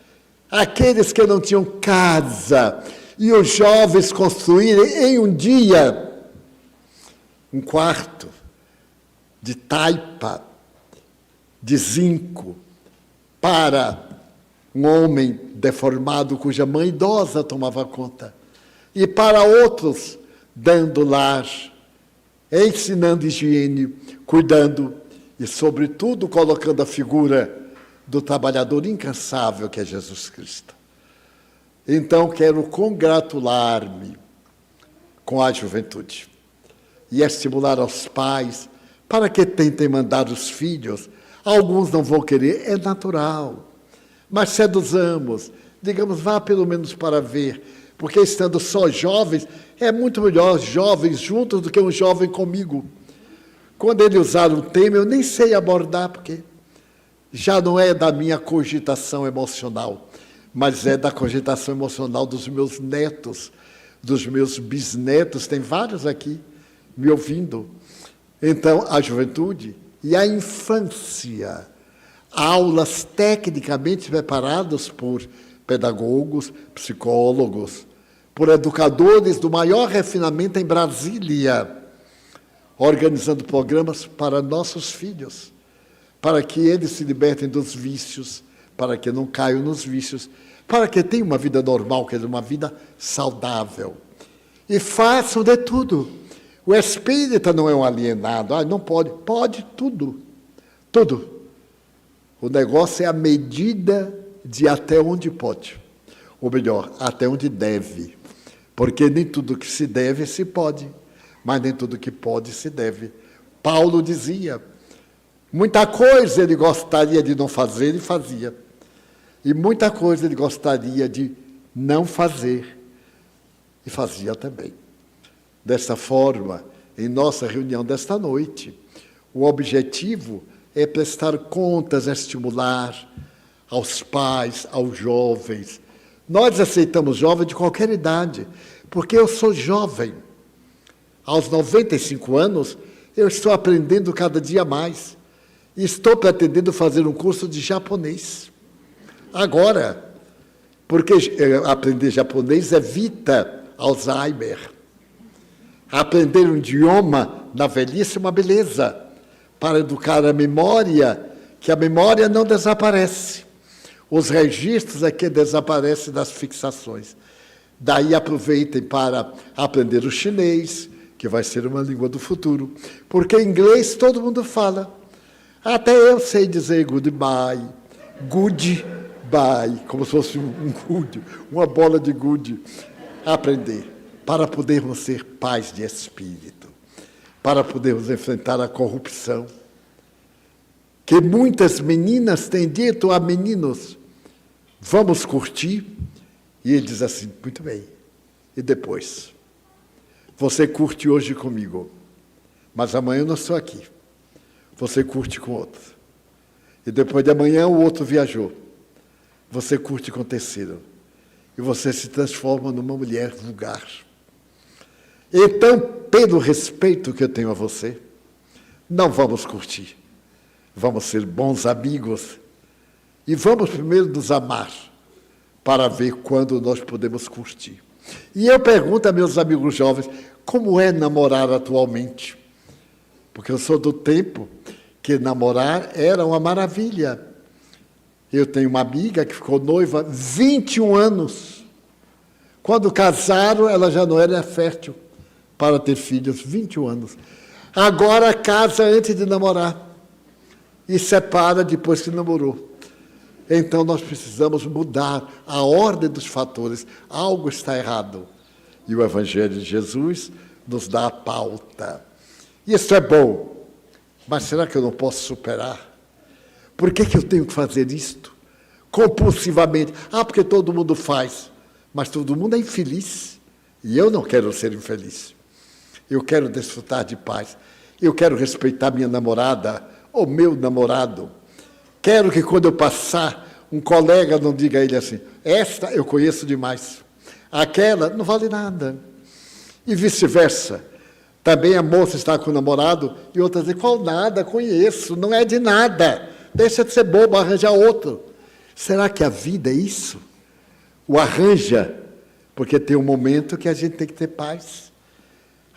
aqueles que não tinham casa, e os jovens construírem em um dia um quarto de taipa, de zinco, para um homem deformado cuja mãe idosa tomava conta, e para outros, dando lar, ensinando higiene, cuidando e, sobretudo, colocando a figura do trabalhador incansável que é Jesus Cristo. Então, quero congratular-me com a juventude e estimular aos pais para que tentem mandar os filhos. Alguns não vão querer, é natural, mas seduzamos, digamos, vá pelo menos para ver, porque estando só jovens, é muito melhor jovens juntos do que um jovem comigo. Quando ele usar um tema, eu nem sei abordar, porque já não é da minha cogitação emocional, mas é da cogitação emocional dos meus netos, dos meus bisnetos, tem vários aqui me ouvindo. Então, a juventude e a infância, aulas tecnicamente preparadas por pedagogos, psicólogos, por educadores do maior refinamento em Brasília, organizando programas para nossos filhos, para que eles se libertem dos vícios, para que não caiam nos vícios, para que tenham uma vida normal, quer dizer, uma vida saudável. E façam de tudo. O espírita não é um alienado, não pode. Pode tudo, tudo. O negócio é a medida de até onde pode. Ou melhor, até onde deve. Porque nem tudo que se deve se pode, mas nem tudo que pode se deve. Paulo dizia, muita coisa ele gostaria de não fazer e fazia. E muita coisa ele gostaria de não fazer e fazia também. Dessa forma, em nossa reunião desta noite, o objetivo é prestar contas, estimular aos pais, aos jovens. Nós aceitamos jovens de qualquer idade, porque eu sou jovem. Aos 95 anos, eu estou aprendendo cada dia mais. E estou pretendendo fazer um curso de japonês. Agora, porque aprender japonês evita Alzheimer. Aprender um idioma na velhice é uma beleza, para educar a memória, que a memória não desaparece. Os registros é que desaparecem das fixações. Daí aproveitem para aprender o chinês, que vai ser uma língua do futuro, porque inglês todo mundo fala. Até eu sei dizer goodbye, goodbye, como se fosse um good, uma bola de good. Aprender, para podermos ser pais de espírito. para podermos enfrentar a corrupção. Que muitas meninas têm dito a meninos, vamos curtir? E ele diz assim, muito bem. E depois? Você curte hoje comigo, mas amanhã eu não estou aqui. Você curte com outro. E depois de amanhã o outro viajou. Você curte com o terceiro. E você se transforma numa mulher vulgar. Então, pelo respeito que eu tenho a você, não vamos curtir. Vamos ser bons amigos. E vamos primeiro nos amar, para ver quando nós podemos curtir. E eu pergunto a meus amigos jovens, como é namorar atualmente? Porque eu sou do tempo que namorar era uma maravilha. Eu tenho uma amiga que ficou noiva 21 anos. Quando casaram, ela já não era fértil para ter filhos, 21 anos. Agora casa antes de namorar e separa depois que namorou. Então, nós precisamos mudar a ordem dos fatores. Algo está errado. E o Evangelho de Jesus nos dá a pauta. Isso é bom, mas será que eu não posso superar? Por que eu tenho que fazer isto? Compulsivamente. Porque todo mundo faz. Mas todo mundo é infeliz. E eu não quero ser infeliz. Eu quero desfrutar de paz. Eu quero respeitar minha namorada ou meu namorado. Quero que quando eu passar, um colega não diga a ele assim, esta eu conheço demais, aquela não vale nada. E vice-versa. Também a moça está com o namorado e outra diz, qual nada, conheço, não é de nada. Deixa de ser bobo, arranja outro. Será que a vida é isso? O arranja, porque tem um momento que a gente tem que ter paz.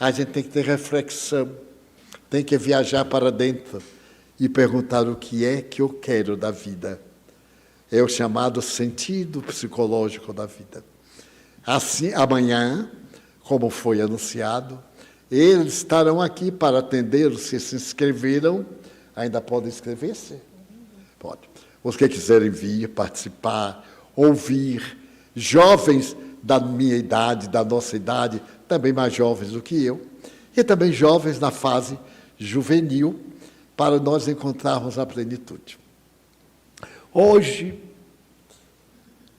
A gente tem que ter reflexão. Tem que viajar para dentro e perguntar o que é que eu quero da vida. É o chamado sentido psicológico da vida. Assim, amanhã, como foi anunciado, eles estarão aqui para atender os que se inscreveram. Ainda podem inscrever-se? Pode. Os que quiserem vir, participar, ouvir. Jovens da minha idade, da nossa idade, também mais jovens do que eu, e também jovens na fase juvenil, para nós encontrarmos a plenitude. Hoje,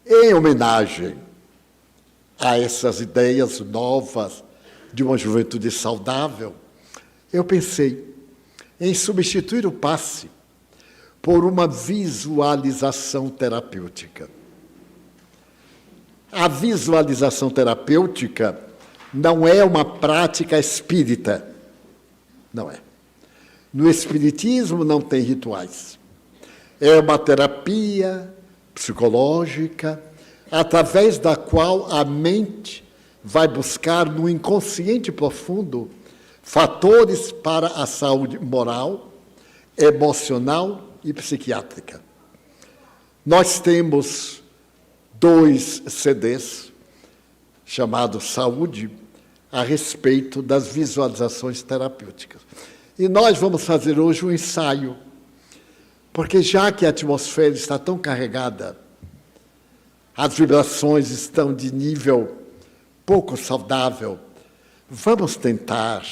em homenagem a essas ideias novas de uma juventude saudável, eu pensei em substituir o passe por uma visualização terapêutica. A visualização terapêutica não é uma prática espírita. Não é. No espiritismo não tem rituais. É uma terapia psicológica através da qual a mente vai buscar no inconsciente profundo fatores para a saúde moral, emocional e psiquiátrica. Nós temos 2 CDs chamados Saúde a respeito das visualizações terapêuticas. E nós vamos fazer hoje um ensaio, porque já que a atmosfera está tão carregada, as vibrações estão de nível pouco saudável, vamos tentar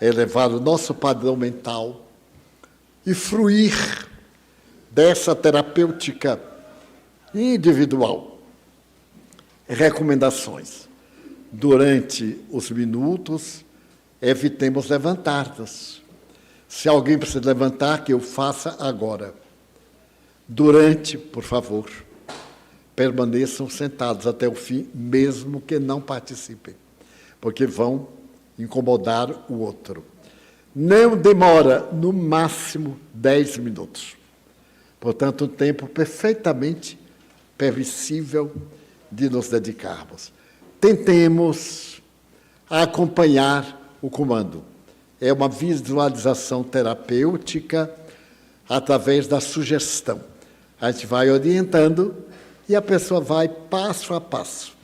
elevar o nosso padrão mental e fruir dessa terapêutica individual. Recomendações. Durante os minutos, evitemos levantar-nos. Se alguém precisa levantar, que eu faça agora. Durante, por favor, permaneçam sentados até o fim, mesmo que não participem, porque vão incomodar o outro. Não demora, no máximo, 10 minutos. Portanto, um tempo perfeitamente permissível de nos dedicarmos. Tentemos acompanhar o comando. É uma visualização terapêutica através da sugestão. A gente vai orientando e a pessoa vai passo a passo.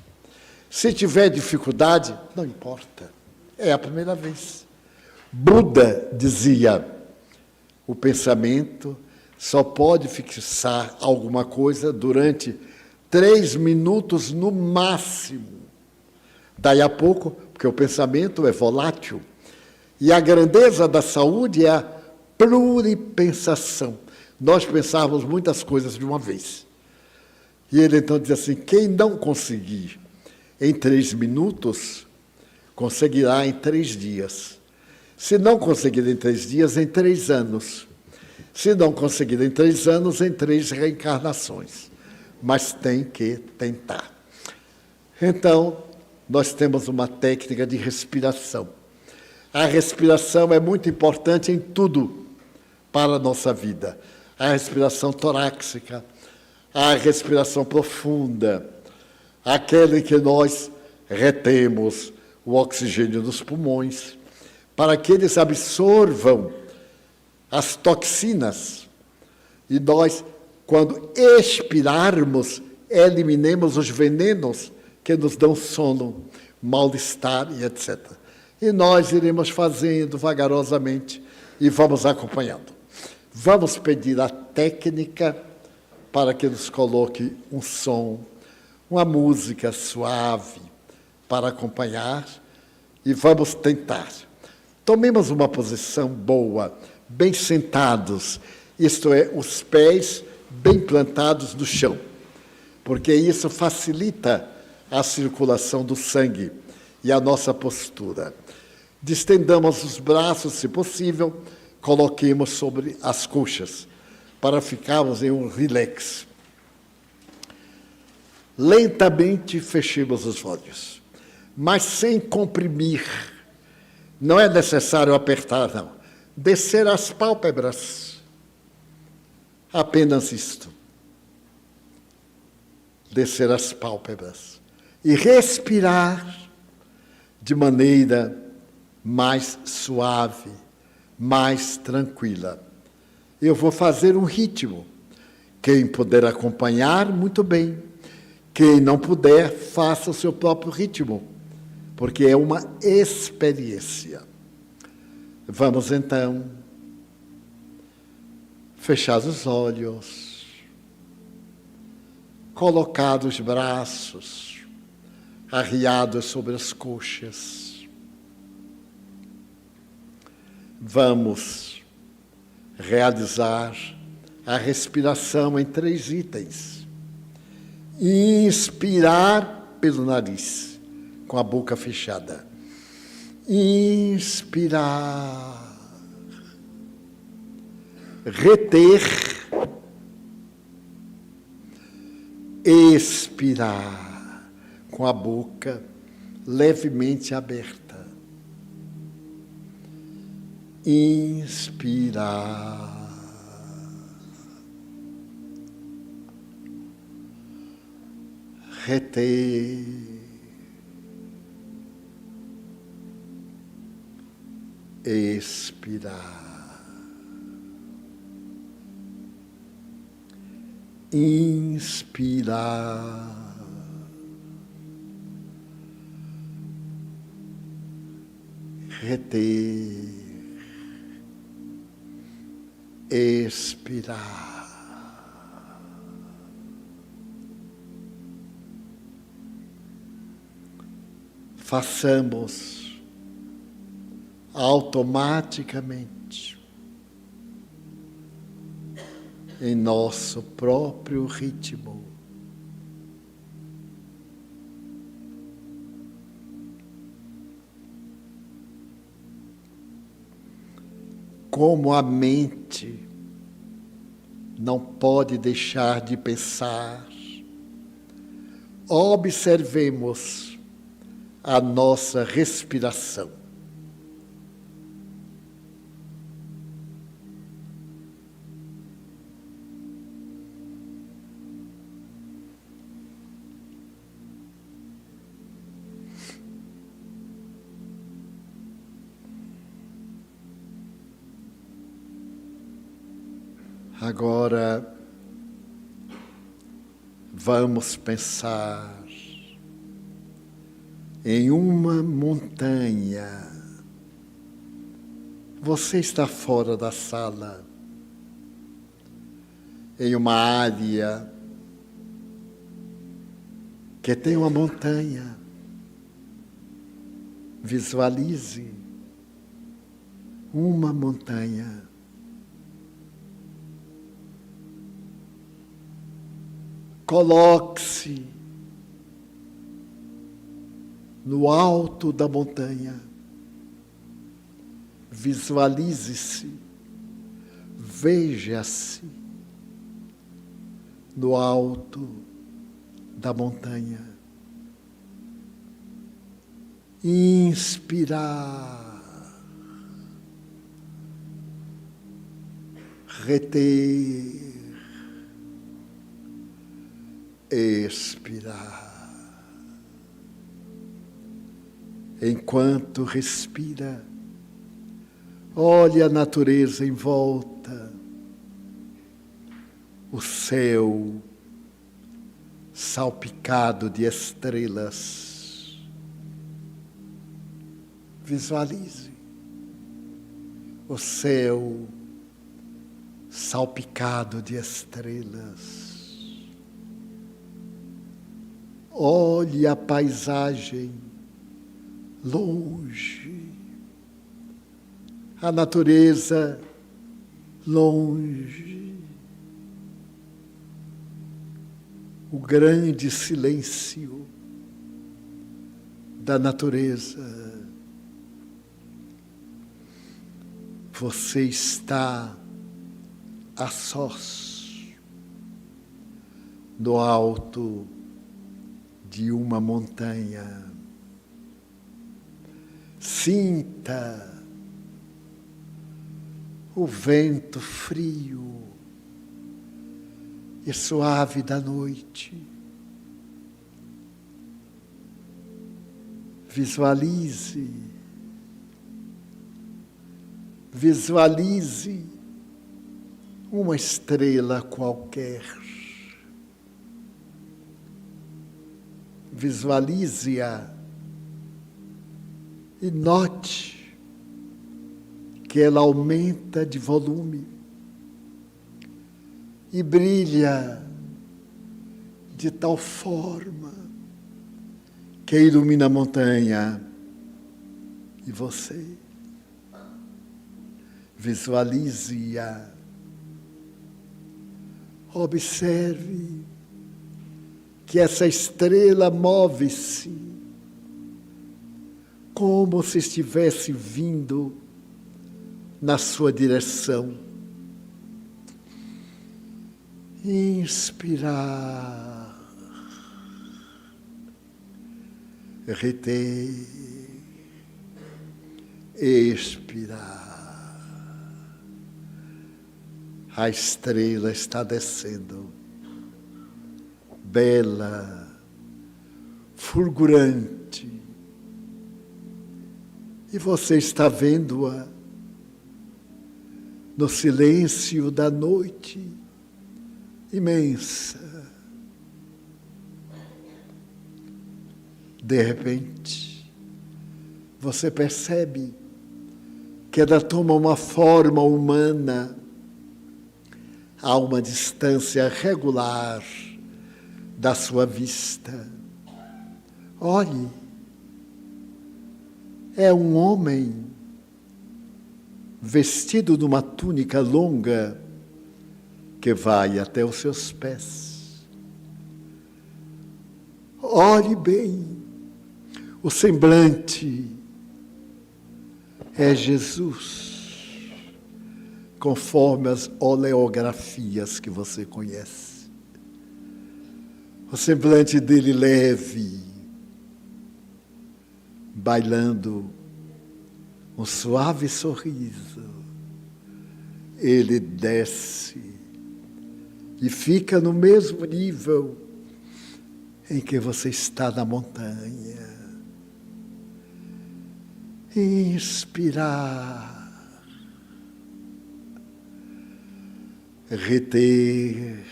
Se tiver dificuldade, não importa. É a primeira vez. Buda dizia, o pensamento só pode fixar alguma coisa durante 3 minutos no máximo. Daí a pouco, porque o pensamento é volátil, E a grandeza da saúde é a pluripensação. Nós pensávamos muitas coisas de uma vez. E ele então diz assim, quem não conseguir em 3 minutos, conseguirá em 3 dias. Se não conseguir em 3 dias, em 3 anos. Se não conseguir em 3 anos, em 3 reencarnações. Mas tem que tentar. Então, nós temos uma técnica de respiração. A respiração é muito importante em tudo para a nossa vida. A respiração torácica, a respiração profunda, aquela em que nós retemos o oxigênio dos pulmões, para que eles absorvam as toxinas. E nós, quando expirarmos, eliminemos os venenos que nos dão sono, mal-estar e etc. E nós iremos fazendo vagarosamente e vamos acompanhando. Vamos pedir a técnica para que nos coloque um som, uma música suave para acompanhar e vamos tentar. Tomemos uma posição boa, bem sentados, isto é, os pés bem plantados no chão, porque isso facilita a circulação do sangue e a nossa postura. Distendamos os braços, se possível, coloquemos sobre as coxas, para ficarmos em um relax. Lentamente fechemos os olhos, mas sem comprimir. Não é necessário apertar, não. Descer as pálpebras. Apenas isto. Descer as pálpebras. E respirar de maneira mais suave, mais tranquila. Eu vou fazer um ritmo. Quem puder acompanhar, muito bem. Quem não puder, faça o seu próprio ritmo, porque é uma experiência. Vamos então fechar os olhos, colocar os braços arriados sobre as coxas. Vamos realizar a respiração em 3 itens. Inspirar pelo nariz, com a boca fechada. Inspirar. Reter. Expirar, com a boca levemente aberta. Inspirar. Reter, expirar, inspirar, reter, expirar. Façamos automaticamente, em nosso próprio ritmo. Como a mente não pode deixar de pensar, observemos a nossa respiração. Agora, vamos pensar em uma montanha. Você está fora da sala, em uma área que tem uma montanha. Visualize uma montanha. Coloque-se no alto da montanha. Visualize-se, veja-se no alto da montanha. Inspirar, reter, expirar. Enquanto respira, olhe a natureza em volta, o céu salpicado de estrelas. Visualize o céu salpicado de estrelas. Olhe a paisagem longe, a natureza longe, o grande silêncio da natureza. Você está a sós, no alto de uma montanha. Sinta o vento frio e suave da noite. Visualize uma estrela qualquer. Visualize-a e note que ela aumenta de volume e brilha de tal forma que ilumina a montanha e você. Visualize-a. Observe que essa estrela move-se como se estivesse vindo na sua direção. Inspirar, reter, expirar. A estrela está descendo, bela, fulgurante, e você está vendo-a no silêncio da noite imensa. De repente, você percebe que ela toma uma forma humana a uma distância regular da sua vista. Olhe, é um homem vestido de uma túnica longa que vai até os seus pés. Olhe bem, o semblante é Jesus, conforme as oleografias que você conhece. O semblante dele leve, bailando um suave sorriso. Ele desce e fica no mesmo nível em que você está na montanha. Inspirar, reter,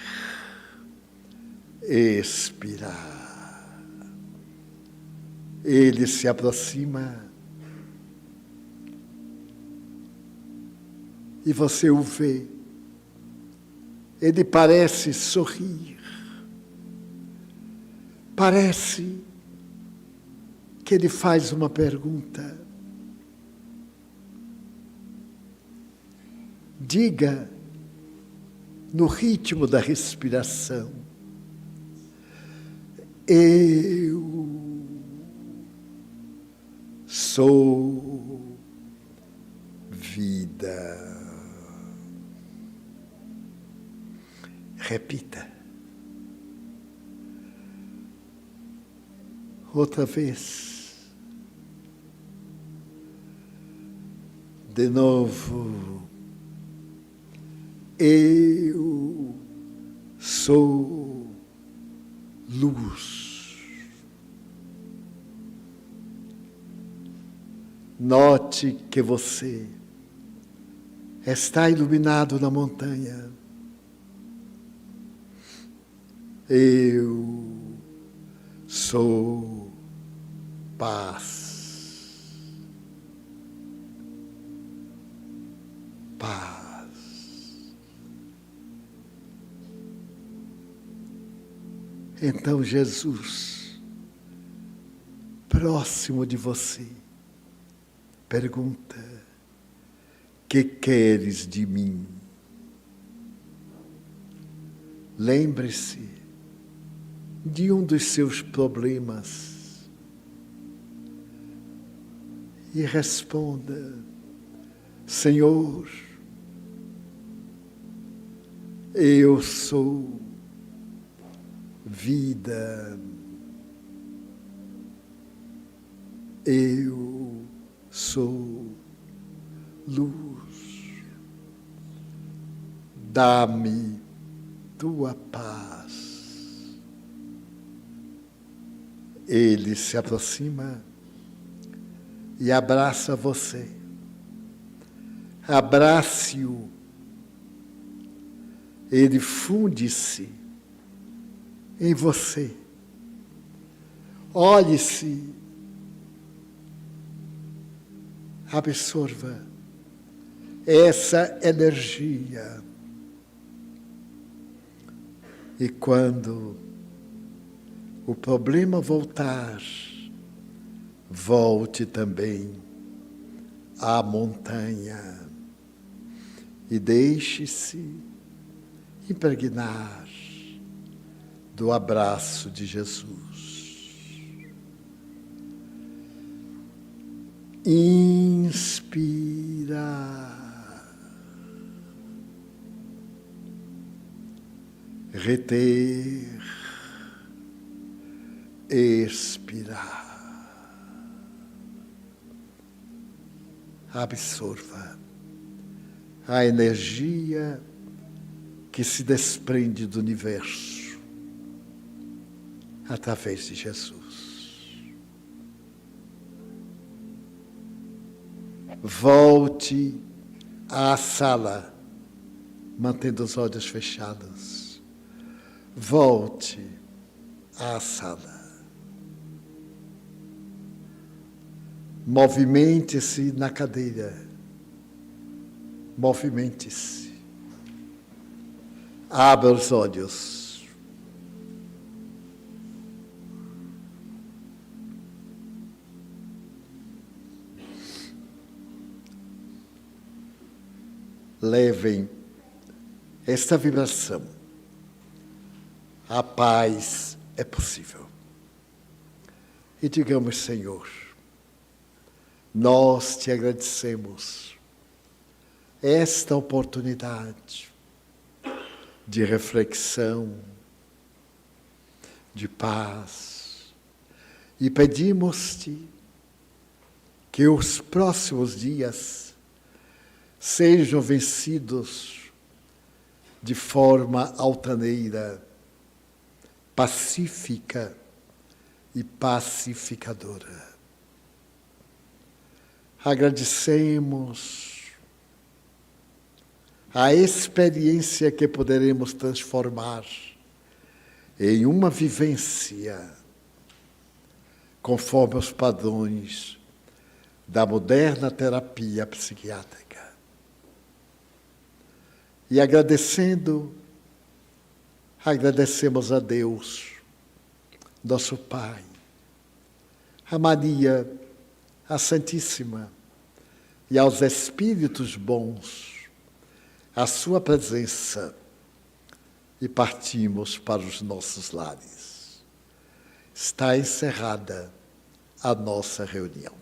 expirar. Ele se aproxima e você o vê. Ele parece sorrir. Parece que ele faz uma pergunta. Diga, no ritmo da respiração, eu sou vida. Repita. Outra vez. De novo. Eu sou luz. Note que você está iluminado na montanha. Eu sou paz. Paz. Então Jesus, próximo de você, pergunta: que queres de mim? Lembre-se de um dos seus problemas e responda: Senhor, eu sou vida, eu sou luz, dá-me tua paz. Ele se aproxima e abraça você. Abrace-o. Ele funde-se em você. Olhe-se. Absorva essa energia. E quando o problema voltar, volte também à montanha e deixe-se impregnar do abraço de Jesus. Inspira. Reter. Expirar. Absorva a energia que se desprende do universo através de Jesus. Volte à sala, mantendo os olhos fechados. Volte à sala. Movimente-se na cadeira. Movimente-se. Abra os olhos. Levem esta vibração. A paz é possível. E digamos: Senhor, nós te agradecemos esta oportunidade de reflexão, de paz, e pedimos-te que os próximos dias sejam vencidos de forma altaneira, pacífica e pacificadora. Agradecemos a experiência que poderemos transformar em uma vivência conforme os padrões da moderna terapia psiquiátrica. E agradecemos a Deus, nosso Pai, a Maria, a Santíssima, e aos Espíritos bons a sua presença e partimos para os nossos lares. Está encerrada a nossa reunião.